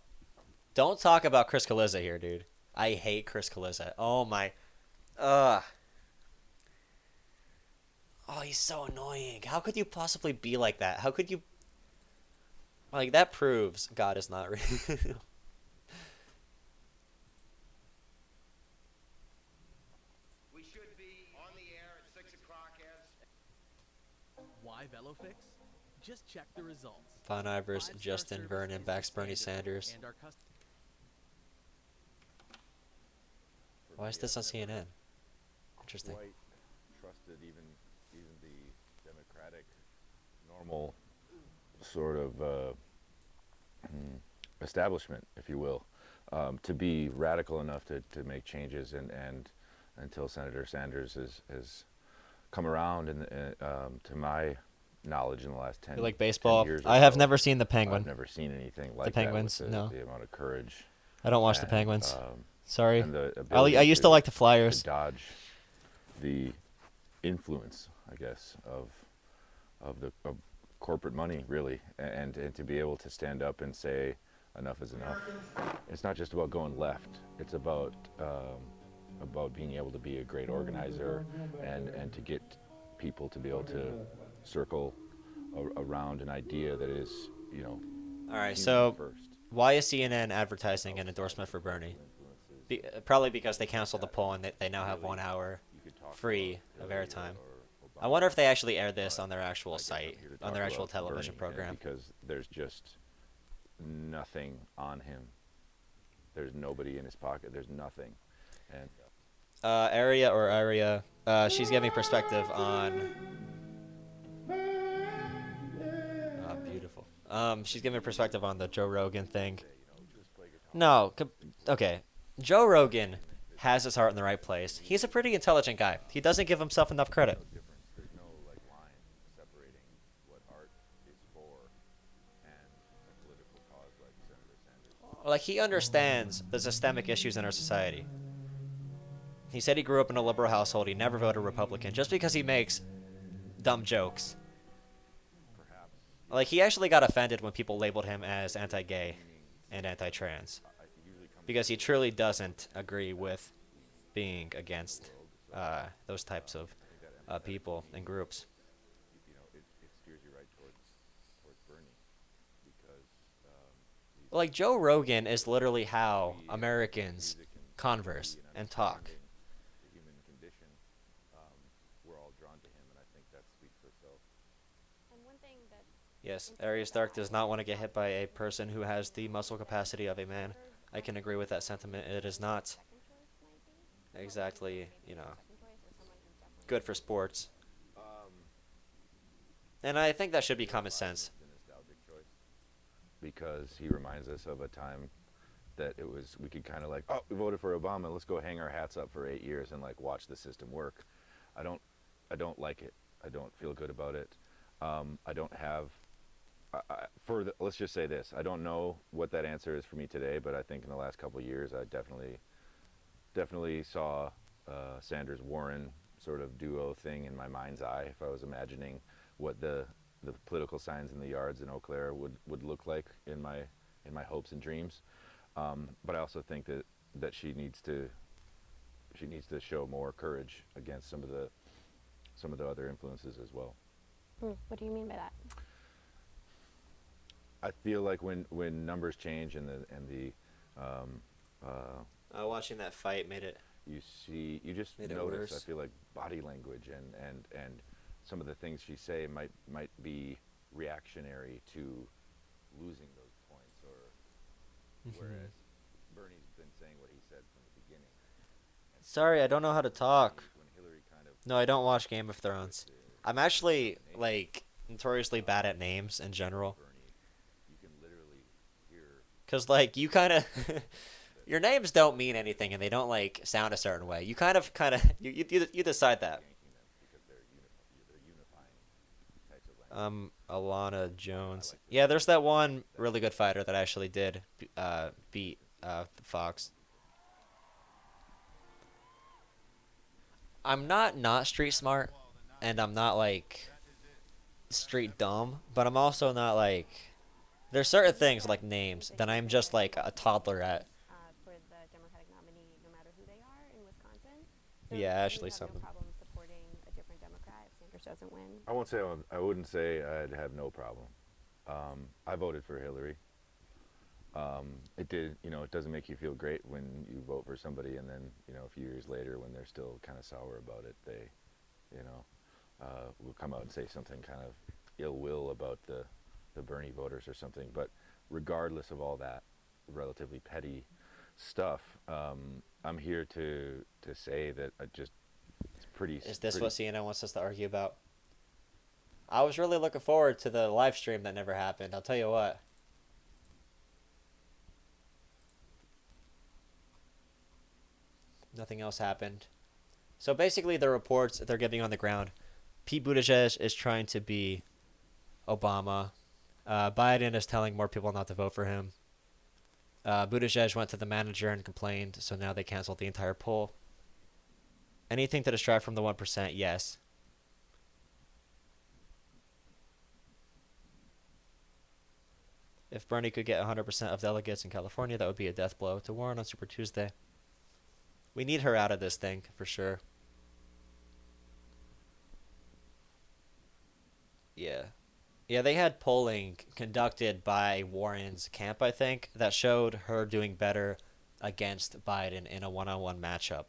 don't talk about Chris Kaliza here, dude. I hate Chris Kaliza. Oh, my... Ugh. Oh, he's so annoying. How could you possibly be like that? How could you... Like, that proves God is not real. We should be on the air at 6 o'clock as... Why VeloFix? Just check the results. Von Ivers, Justin Vernon backs Bernie Sanders. Why is this on CNN? Interesting. Quite trusted even the Democratic normal sort of establishment, if you will, to be radical enough to make changes, and until Senator Sanders has come around, and to my knowledge, in the last 10 You like baseball? 10 years I have so, never seen the Penguin. I've never seen anything like the Penguins, that with no. the amount of courage. I don't watch the Penguins. Sorry. And the I used to like the Flyers. To dodge the influence, I guess, of corporate money, really, and to be able to stand up and say enough is enough. It's not just about going left. It's about being able to be a great organizer and to get people to be able to circle around an idea that is, you know. All right, so first. Why is CNN advertising an endorsement for Bernie? Probably because they canceled the poll and they now have 1 hour free of airtime. I wonder if they actually air this on their actual site, on their actual television program. Because there's just nothing on him. There's nobody in his pocket. There's nothing. And Aria, she's giving perspective on... beautiful. She's giving perspective on the Joe Rogan thing. No, okay. Joe Rogan has his heart in the right place. He's a pretty intelligent guy. He doesn't give himself enough credit. There's no like line separating what art is for and a political cause like Senator Sanders. Like, he understands the systemic issues in our society. He said he grew up in a liberal household. He never voted Republican just because he makes dumb jokes. Like, he actually got offended when people labeled him as anti-gay and anti-trans because he truly doesn't agree with being against those types of people and groups. You know, it steers you right towards Bernie because Like, Joe Rogan is literally how Americans converse and talk. the human condition, we're all drawn to him, and I think that speaks for itself. And one thing that's Yes, Arya Stark does not want to get hit by a person who has the muscle capacity of a man. I can agree with that sentiment. It is not exactly, you know, good for sports. And I think that should be common sense. It's a nostalgic choice because he reminds us of a time that it was, we could kind of like, oh, we voted for Obama, let's go hang our hats up for 8 years and like watch the system work. I don't like it. I don't feel good about it. I don't have, let's just say this, I don't know what that answer is for me today, but I think in the last couple of years I definitely saw Sanders Warren sort of duo thing in my mind's eye if I was imagining what the political signs in the yards in Eau Claire would look like in my hopes and dreams. But I also think that she needs to show more courage against some of the other influences as well. What do you mean by that? I feel like when numbers change and the Watching that fight made it. You just Made it notice. worse. I feel like body language and some of the things she say might be reactionary to losing those points, or whereas Bernie's been saying what he said from the beginning. Sorry, I don't know how to talk. When Hillary kind of No, I don't watch Game of Thrones. I'm actually, like, notoriously bad at names in general. Bernie, you can literally hear Because, like, you kind of... your names don't mean anything, and they don't, like, sound a certain way. You kind of... You decide that. yanking them because they're unifying types of language. Alana Jones. Yeah, there's that one really good fighter that actually did beat Fox. I'm not street smart, and I'm not, like, street dumb, but I'm also not, like... There's certain things, like names, that I'm just, like, a toddler at. For the Democratic nominee, no matter who they are in Wisconsin. So Yeah, you Ashley have something. no problem supporting a different Democrat if Sanders doesn't win. I wouldn't say I'd have no problem. I voted for Hillary. It did, it doesn't make you feel great when you vote for somebody and then, a few years later when they're still kind of sour about it, they, will come out and say something kind of ill will about the Bernie voters or something. But regardless of all that relatively petty stuff, I'm here to say that it's pretty... Is this what CNN wants us to argue about? I was really looking forward to the live stream that never happened. I'll tell you what. Nothing else happened. So basically the reports they're giving on the ground, Pete Buttigieg is trying to be Obama. Biden is telling more people not to vote for him. Buttigieg went to the manager and complained, so now they canceled the entire poll. Anything to distract from the 1%, yes. If Bernie could get 100% of delegates in California, that would be a death blow to Warren on Super Tuesday. We need her out of this thing, for sure. Yeah. Yeah, they had polling conducted by Warren's camp, I think, that showed her doing better against Biden in a one-on-one matchup.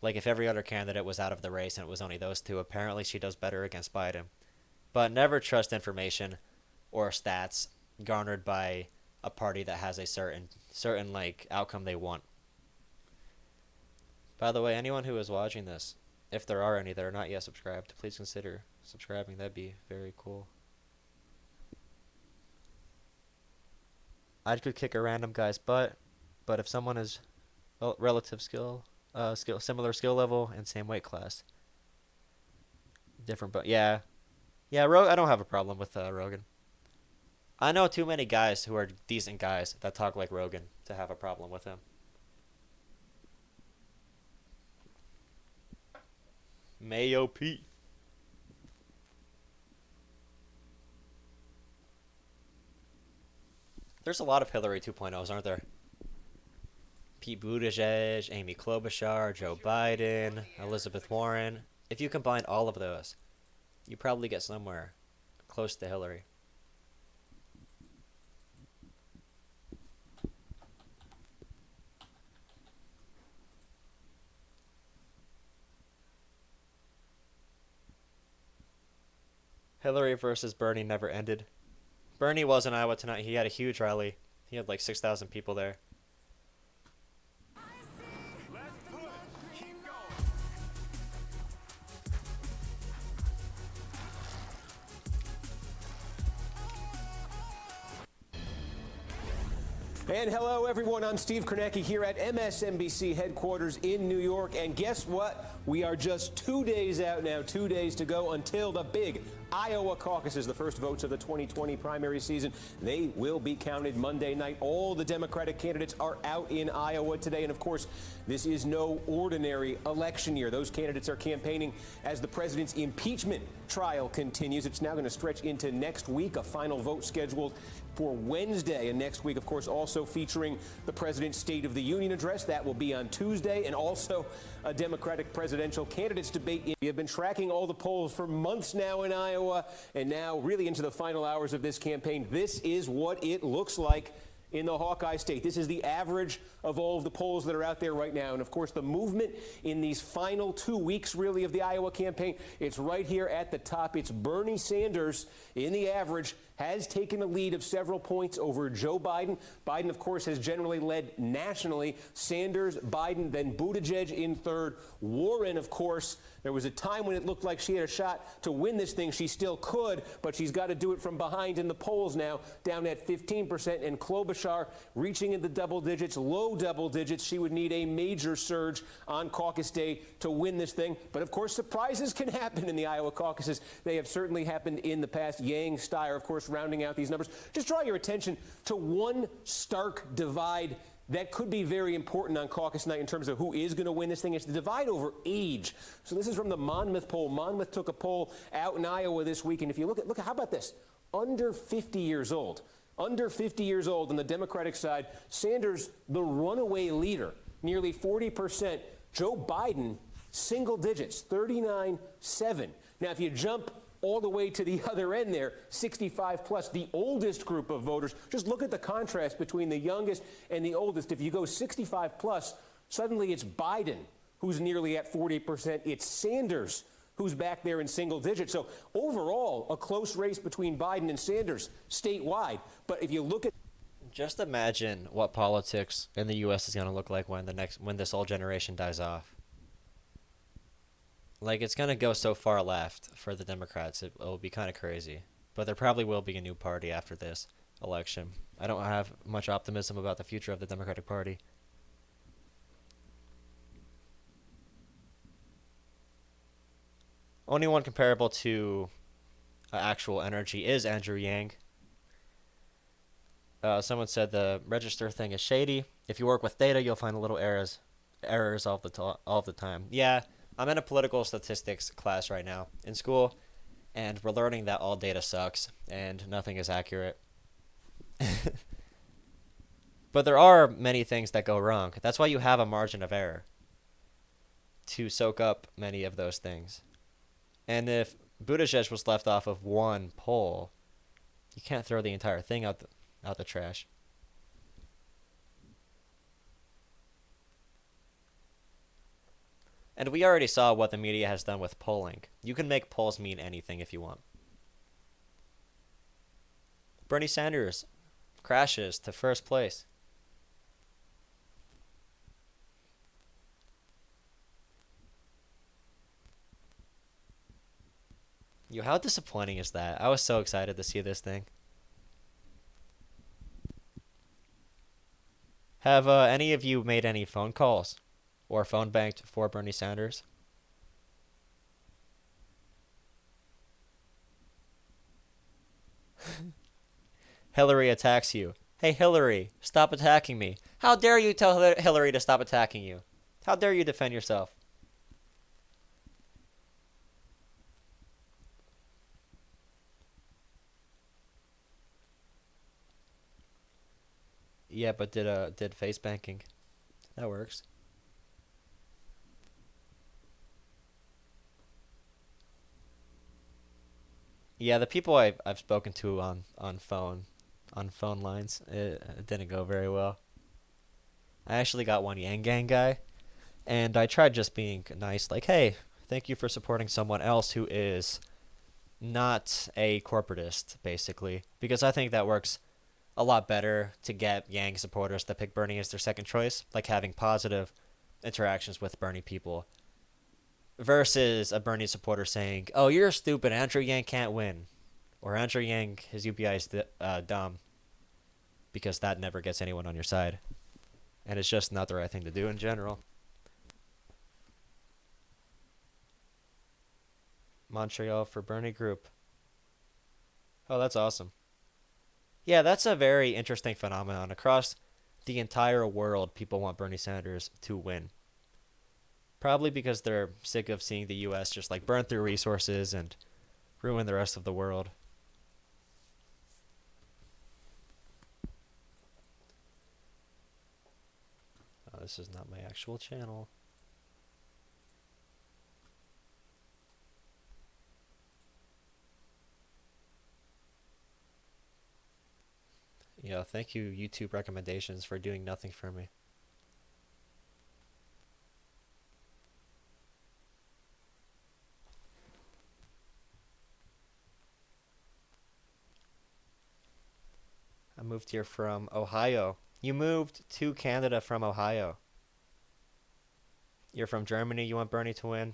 Like, if every other candidate was out of the race and it was only those two, apparently she does better against Biden. But never trust information or stats garnered by a party that has a certain like outcome they want. By the way, anyone who is watching this, if there are any that are not yet subscribed, please consider subscribing. That'd be very cool. I could kick a random guy's butt, but if someone is relative similar skill level, and same weight class. Different, but yeah. Yeah, I don't have a problem with Rogan. I know too many guys who are decent guys that talk like Rogan to have a problem with him. Mayo Pete. There's a lot of Hillary 2.0s, aren't there? Pete Buttigieg, Amy Klobuchar, Joe Biden, Elizabeth Warren. If you combine all of those, you probably get somewhere close to Hillary. Hillary versus Bernie never ended. Bernie was in Iowa tonight. He had a huge rally. He had like 6,000 people there. And hello, everyone. I'm Steve Kornacki here at MSNBC headquarters in New York. And guess what? We are just 2 days out now, 2 days to go until the big Iowa caucuses, the first votes of the 2020 primary season. They will be counted Monday night. All the Democratic candidates are out in Iowa today. And of course, this is no ordinary election year. Those candidates are campaigning as the president's impeachment trial continues. It's now going to stretch into next week, a final vote scheduled for Wednesday. And next week, of course, also featuring the president's State of the Union address. That will be on Tuesday. And also a Democratic presidential candidates debate. We have been tracking all the polls for months now in Iowa, and now really into the final hours of this campaign. This is what it looks like in the Hawkeye State. This is the average of all of the polls that are out there right now. And of course, the movement in these final 2 weeks, really, of the Iowa campaign, it's right here at the top. It's Bernie Sanders in the average, has taken a lead of several points over Joe Biden. Biden, of course, has generally led nationally. Sanders, Biden, then Buttigieg in third. Warren, of course, there was a time when it looked like she had a shot to win this thing. She still could, but she's got to do it from behind in the polls now, down at 15%. And Klobuchar reaching in the double digits, low double digits. She would need a major surge on caucus day to win this thing. But of course, surprises can happen in the Iowa caucuses. They have certainly happened in the past. Yang, Steyer, of course, rounding out these numbers. Just draw your attention to one stark divide that could be very important on caucus night in terms of who is going to win this thing. It's the divide over age. So this is from the Monmouth poll. Monmouth took a poll out in Iowa this week, and if you look at, how about this? Under 50 years old. Under 50 years old on the Democratic side, Sanders, the runaway leader, nearly 40%. Joe Biden, single digits, 39.7. Now, if you jump all the way to the other end there, 65 plus, the oldest group of voters. Just look at the contrast between the youngest and the oldest. If you go 65 plus, suddenly it's Biden, who's nearly at 40%. It's Sanders, who's back there in single digits. So overall, a close race between Biden and Sanders statewide. But if you look at... Just imagine what politics in the U.S. is going to look like when this whole generation dies off. Like, it's going to go so far left for the Democrats, it will be kind of crazy. But there probably will be a new party after this election. I don't have much optimism about the future of the Democratic Party. Only one comparable to actual energy is Andrew Yang. Someone said the register thing is shady. If you work with data, you'll find little errors all the time. Yeah. I'm in a political statistics class right now in school, and we're learning that all data sucks and nothing is accurate. But there are many things that go wrong. That's why you have a margin of error to soak up many of those things. And if Buttigieg was left off of one poll, you can't throw the entire thing out the trash. And we already saw what the media has done with polling. You can make polls mean anything if you want. Bernie Sanders crashes to first place. How disappointing is that? I was so excited to see this thing. Have any of you made any phone calls or phone banked for Bernie Sanders? Hillary attacks you. Hey, Hillary, stop attacking me. How dare you tell Hillary to stop attacking you? How dare you defend yourself? Yeah, but did face banking. That works. Yeah, the people I've spoken to on phone lines, it didn't go very well. I actually got one Yang Gang guy, and I tried just being nice, like, hey, thank you for supporting someone else who is not a corporatist, basically, because I think that works a lot better to get Yang supporters to pick Bernie as their second choice, like having positive interactions with Bernie people, versus a Bernie supporter saying, oh, you're stupid, Andrew Yang can't win, or Andrew Yang, his UBI is dumb, because that never gets anyone on your side. And it's just not the right thing to do in general. Montreal for Bernie group. Oh, that's awesome. Yeah, that's a very interesting phenomenon. Across the entire world, people want Bernie Sanders to win. Probably because they're sick of seeing the U.S. just like burn through resources and ruin the rest of the world. Oh, this is not my actual channel. Yeah, thank you, YouTube recommendations, for doing nothing for me. I moved here from Ohio. You moved to Canada from Ohio. You're from Germany, you want Bernie to win?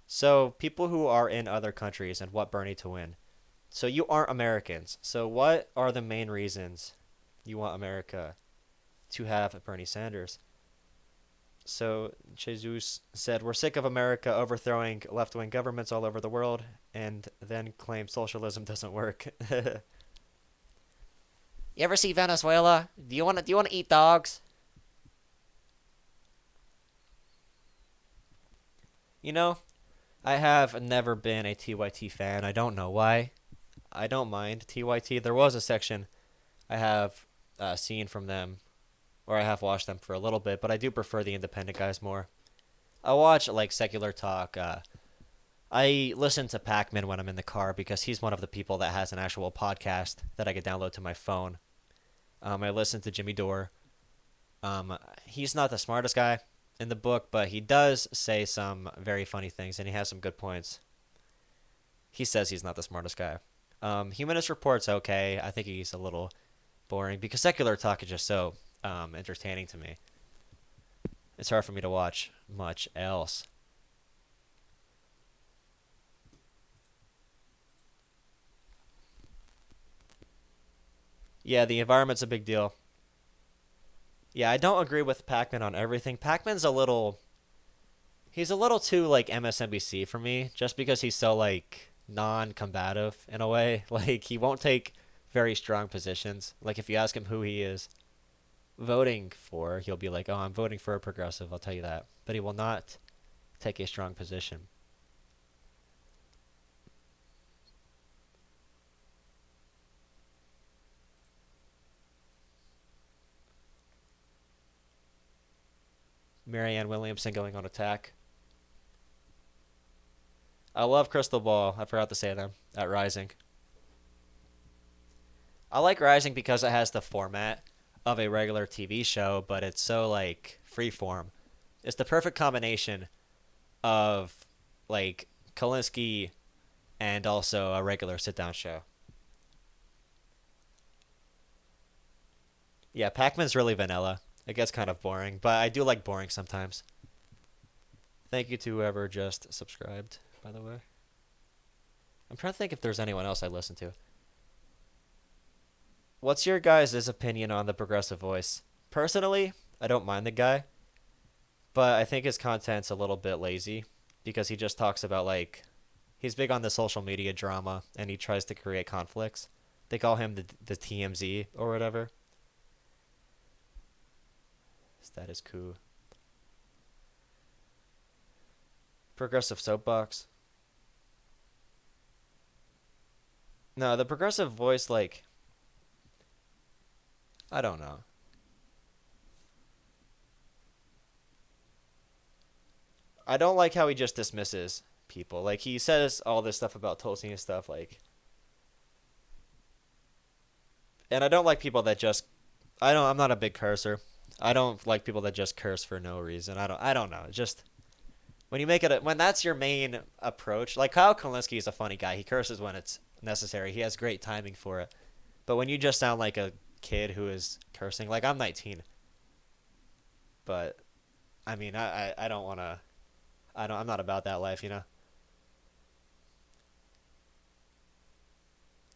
So, people who are in other countries and want Bernie to win. So, you aren't Americans. So, what are the main reasons you want America to have Bernie Sanders? So, Jesus said, we're sick of America overthrowing left-wing governments all over the world and then claim socialism doesn't work. You ever see Venezuela? Do you want to eat dogs? You know, I have never been a TYT fan. I don't know why. I don't mind TYT. There was a section I have seen from them, or I have watched them for a little bit, but I do prefer the independent guys more. I watch like Secular Talk. I listen to Pac-Man when I'm in the car because he's one of the people that has an actual podcast that I could download to my phone. I listen to Jimmy Dore. He's not the smartest guy in the book, but he does say some very funny things, and he has some good points. He says he's not the smartest guy. Humanist Report's okay. I think he's a little boring because Secular Talk is just so entertaining to me. It's hard for me to watch much else. Yeah, the environment's a big deal. Yeah, I don't agree with Pac-Man on everything. Pac-Man's he's a little too like MSNBC for me, just because he's so like non-combative in a way. Like he won't take very strong positions. Like if you ask him who he is voting for, he'll be like, "Oh, I'm voting for a progressive, I'll tell you that." But he will not take a strong position. Marianne Williamson going on attack. I love Crystal Ball. I forgot to say them at Rising. I like Rising because it has the format of a regular TV show, but it's so like freeform. It's the perfect combination of like Kalinsky and also a regular sit-down show. Yeah, Pac-Man's really vanilla. It gets kind of boring, but I do like boring sometimes. Thank you to whoever just subscribed, by the way. I'm trying to think if there's anyone else I listen to. What's your guys' opinion on the Progressive Voice? Personally, I don't mind the guy, but I think his content's a little bit lazy because he just talks about like he's big on the social media drama and he tries to create conflicts. They call him the TMZ or whatever. Status quo. Progressive soapbox. No, the progressive voice, like, I don't know. I don't like how he just dismisses people. Like, he says all this stuff about Tulsi and stuff, like, and I don't like people that just, I'm not a big cursor. I don't like people that just curse for no reason. I don't know. Just, when you make it, when that's your main approach, like Kyle Kalinske is a funny guy. He curses when it's necessary. He has great timing for it. But when you just sound like a kid who is cursing, like I'm 19. But I mean, I don't want to, I'm not about that life, you know?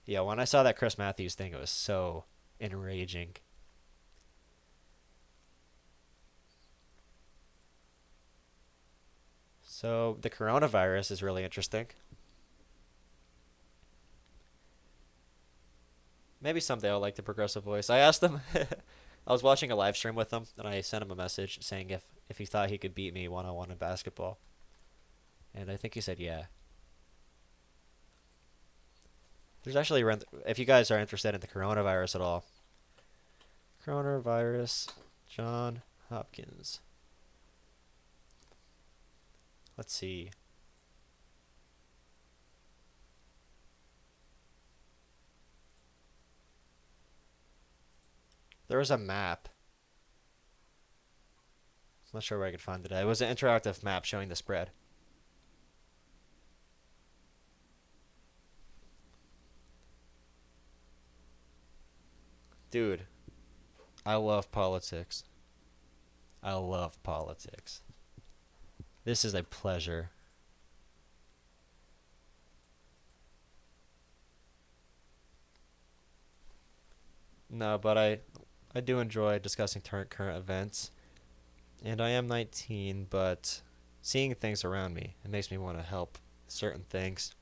Yeah, when I saw that Chris Matthews thing, it was so enraging. So the coronavirus is really interesting. Maybe someday I'll like the progressive voice. I asked him, I was watching a live stream with him, and I sent him a message saying if he thought he could beat me one-on-one in basketball. And I think he said yeah. There's actually, if you guys are interested in the coronavirus at all, coronavirus, John Hopkins. Let's see. There was a map. I'm not sure where I could find it. It was an interactive map showing the spread. Dude, I love politics. I love politics. This is a pleasure. No, but I do enjoy discussing current events. And I am 19, but seeing things around me, it makes me want to help certain things.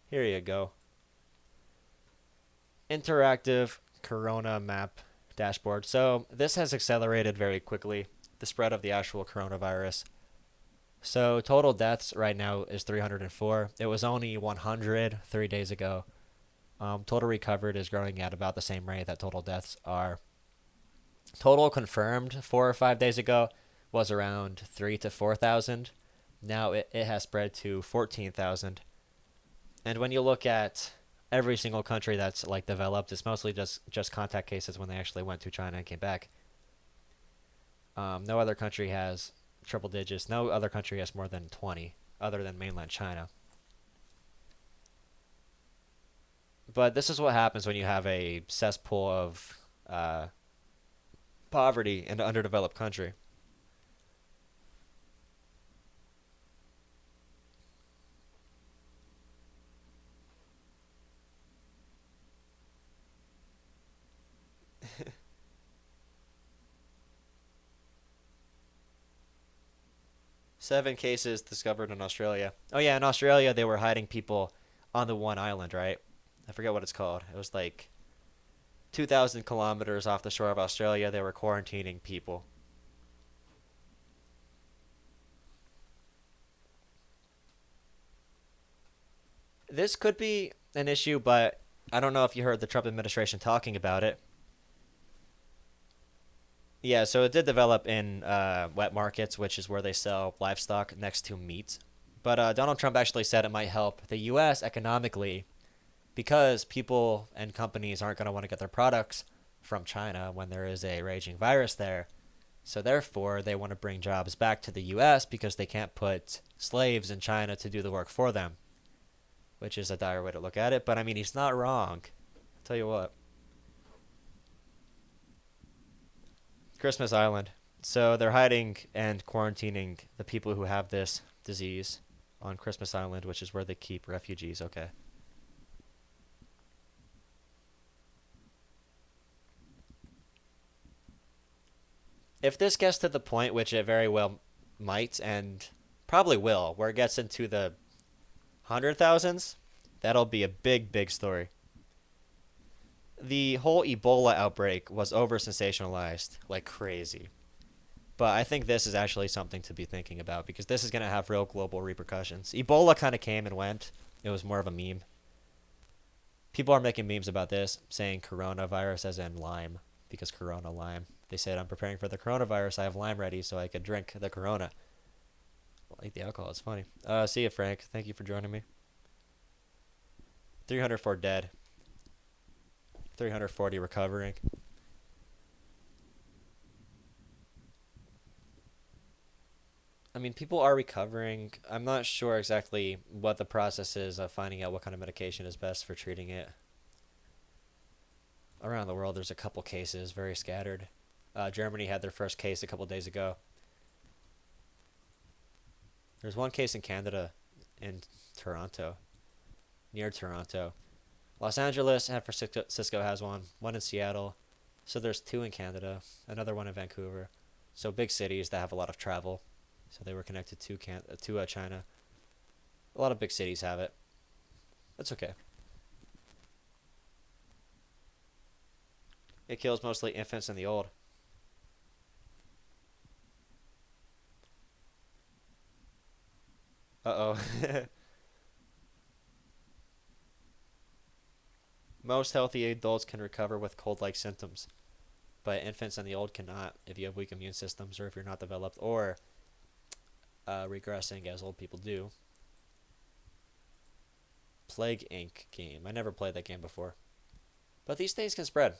Here you go. Interactive corona map dashboard. So this has accelerated very quickly, the spread of the actual coronavirus. So total deaths right now is 304. It was only 100 3 days ago. Total recovered is growing at about the same rate that total deaths are. Total confirmed 4 or 5 days ago was around 3 to 4,000. Now it has spread to 14,000. And when you look at every single country that's like developed, it's mostly just contact cases when they actually went to China and came back. No other country has triple digits. No other country has more than 20 other than mainland China. But this is what happens when you have a cesspool of poverty in an underdeveloped country. Seven cases discovered in Australia. Oh yeah, in Australia they were hiding people on the one island, right? I forget what it's called. It was like 2,000 kilometers off the shore of Australia. They were quarantining people. This could be an issue, but I don't know if you heard the Trump administration talking about it. Yeah, so it did develop in wet markets, which is where they sell livestock next to meat. But Donald Trump actually said it might help the U.S. economically because people and companies aren't going to want to get their products from China when there is a raging virus there. So therefore, they want to bring jobs back to the U.S. because they can't put slaves in China to do the work for them, which is a dire way to look at it. But I mean, he's not wrong. I'll tell you what. Christmas Island. So they're hiding and quarantining the people who have this disease. on Christmas Island, which is where they keep refugees. Okay. If this gets to the point, which it very well might and probably will, where it gets into the 100,000s, that'll be a big, big story. The whole Ebola outbreak was over-sensationalized like crazy. But I think this is actually something to be thinking about because this is going to have real global repercussions. Ebola kind of came and went. It was more of a meme. People are making memes about this, saying coronavirus as in lime, because corona lime. They said, I'm preparing for the coronavirus. I have lime ready so I could drink the corona. I like the alcohol. It's funny. See you, Frank. Thank you for joining me. 304 dead. 340 recovering. I mean, people are recovering. I'm not sure exactly what the process is of finding out what kind of medication is best for treating it. Around the world, there's a couple cases, very scattered. Germany had their first case a couple days ago. There's one case in Canada, in Toronto, near Toronto. Los Angeles, San Francisco has one in Seattle. So there's two in Canada, another one in Vancouver. So big cities that have a lot of travel. So they were connected to China. A lot of big cities have it. That's okay. It kills mostly infants and the old. Uh-oh. Most healthy adults can recover with cold-like symptoms, but infants and the old cannot if you have weak immune systems or if you're not developed or regressing as old people do. Plague Inc. game. I never played that game before. But these things can spread.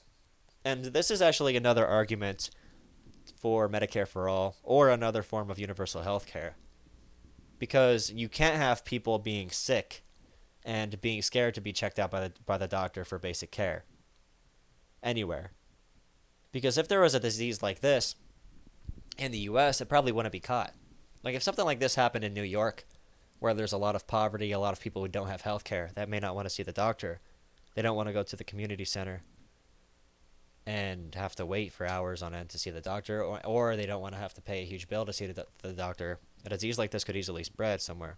And this is actually another argument for Medicare for all or another form of universal health care. Because you can't have people being sick and being scared to be checked out by the doctor for basic care anywhere. Because if there was a disease like this in the US, it probably wouldn't be caught. Like if something like this happened in New York, where there's a lot of poverty, a lot of people who don't have health care, that may not want to see the doctor. They don't want to go to the community center and have to wait for hours on end to see the doctor, or they don't want to have to pay a huge bill to see the doctor. A disease like this could easily spread somewhere.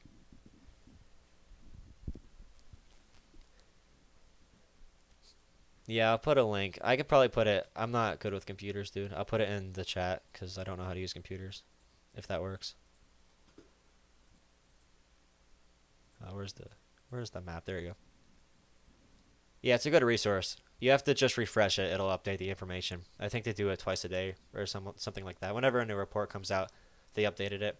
Yeah, I'll put a link. I could probably put it. I'm not good with computers, dude. I'll put it in the chat because I don't know how to use computers, if that works. Where's the map? There you go. Yeah, it's a good resource. You have to just refresh it. It'll update the information. I think they do it twice a day or something like that. Whenever a new report comes out, they updated it.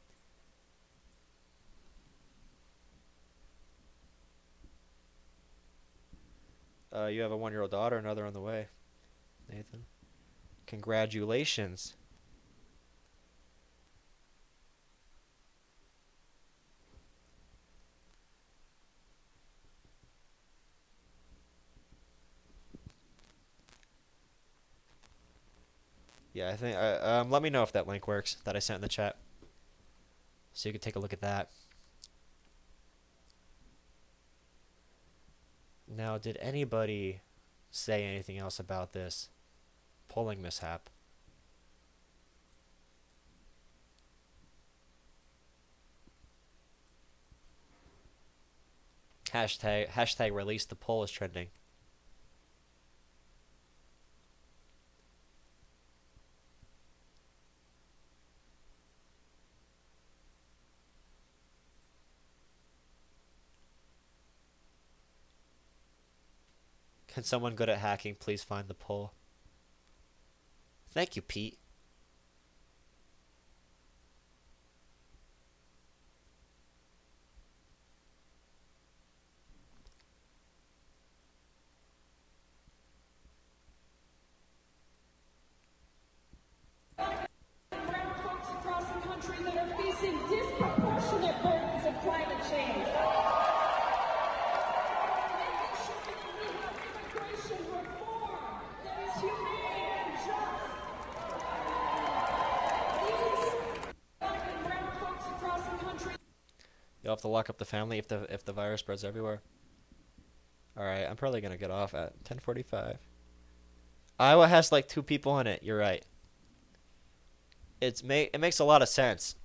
You have a 1-year-old daughter, another on the way. Nathan. Congratulations. Yeah, I think let me know if that link works that I sent in the chat, so you can take a look at that. Now, did anybody say anything else about this polling mishap? Hashtag release the poll is trending. Can someone good at hacking please find the poll? Thank you, Pete. Folks across the country that are facing disproportionate burdens of climate change. Making sure that we have immigration reform that is humane and just. Making sure that we have a have to lock up the family if the virus spreads everywhere. All right, I'm probably gonna get off at 10:45. Iowa has like 2 people in it. You're right. It makes a lot of sense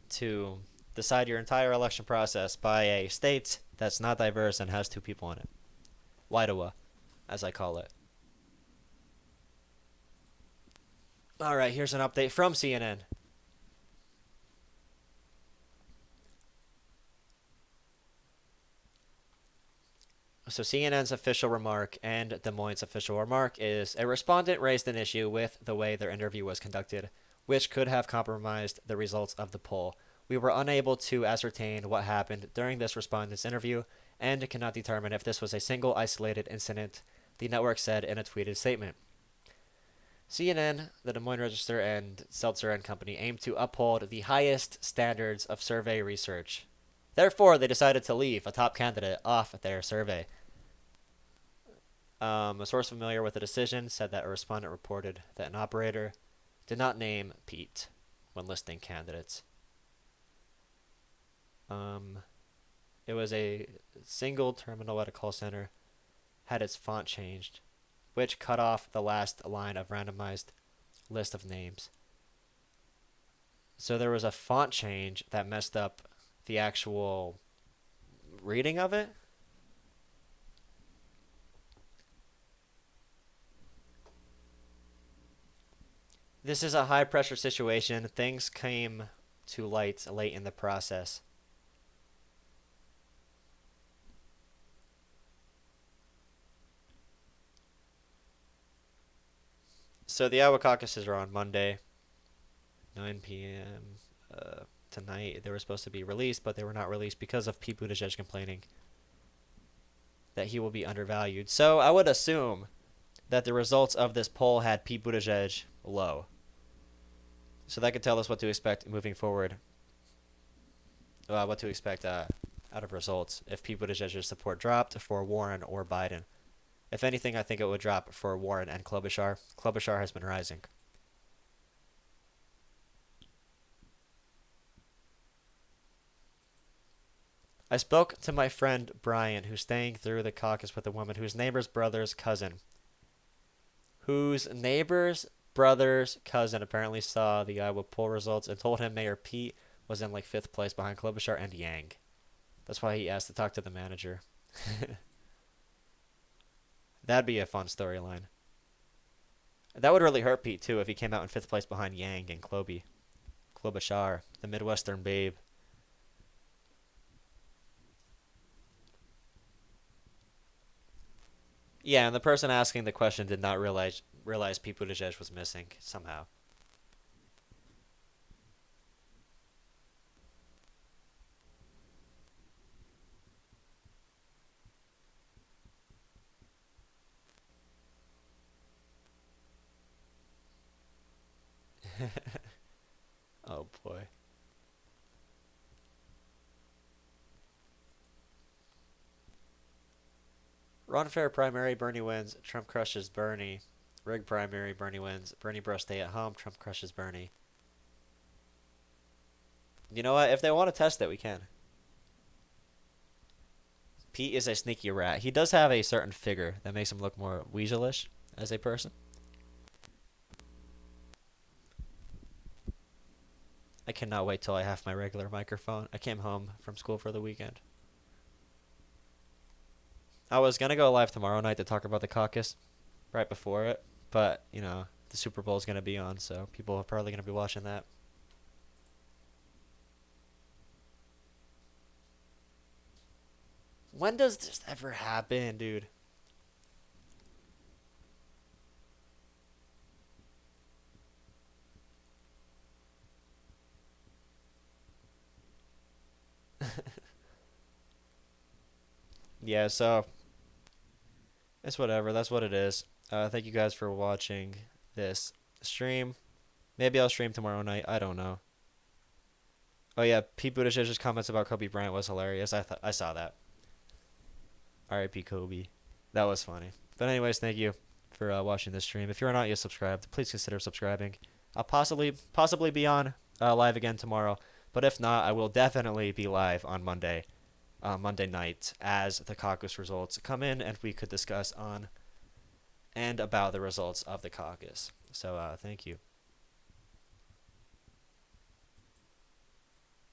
to decide your entire election process by a state that's not diverse and has 2 people in it. Whiteowa, as I call it. All right, here's an update from CNN. So CNN's official remark and Des Moines' official remark is a respondent raised an issue with the way their interview was conducted, which could have compromised the results of the poll. We were unable to ascertain what happened during this respondent's interview and cannot determine if this was a single isolated incident, the network said in a tweeted statement. CNN, the Des Moines Register, and Seltzer and Company aim to uphold the highest standards of survey research. Therefore, they decided to leave a top candidate off their survey. A source familiar with the decision said that a respondent reported that an operator did not name Pete when listing candidates. It was a single terminal at a call center, had its font changed, which cut off the last line of randomized list of names. So there was a font change that messed up the actual reading of it. This is a high pressure situation. Things came to light late in the process. So the Iowa caucuses are on Monday, 9 p.m. Tonight. They were supposed to be released, but they were not released because of Pete Buttigieg complaining that he will be undervalued. So I would assume that the results of this poll had Pete Buttigieg low. So that could tell us what to expect moving forward. What to expect out of results if Pete Buttigieg's support dropped for Warren or Biden. If anything, I think it would drop for Warren and Klobuchar. Klobuchar has been rising. I spoke to my friend Brian, who's staying through the caucus with a woman whose neighbor's brother's cousin. Apparently saw the Iowa poll results and told him Mayor Pete was in like 5th place behind Klobuchar and Yang. That's why he asked to talk to the manager. That'd be a fun storyline. That would really hurt Pete too if he came out in 5th place behind Yang and Klobuchar, the Midwestern babe. Yeah, and the person asking the question did not realize Pete Buttigieg was missing somehow. Oh boy. Ron Fair primary, Bernie wins. Trump crushes Bernie. Rig primary, Bernie wins. Bernie bro stay at home. Trump crushes Bernie. You know what? If they want to test it, we can. Pete is a sneaky rat. He does have a certain figure that makes him look more weaselish as a person. I cannot wait till I have my regular microphone. I came home from school for the weekend. I was going to go live tomorrow night to talk about the caucus right before it. But, you know, the Super Bowl is going to be on, so people are probably going to be watching that. When does this ever happen, dude? Yeah, so it's whatever. That's what it is. Thank you guys for watching this stream. Maybe I'll stream tomorrow night. I don't know. Oh yeah, Pete Buttigieg's comments about Kobe Bryant was hilarious. I saw that. R.I.P. Kobe. That was funny. But anyways, thank you for watching this stream. If you're not yet subscribed, please consider subscribing. I'll possibly be on live again tomorrow. But if not, I will definitely be live on Monday night as the caucus results come in, and we could discuss on and about the results of the caucus. So thank you.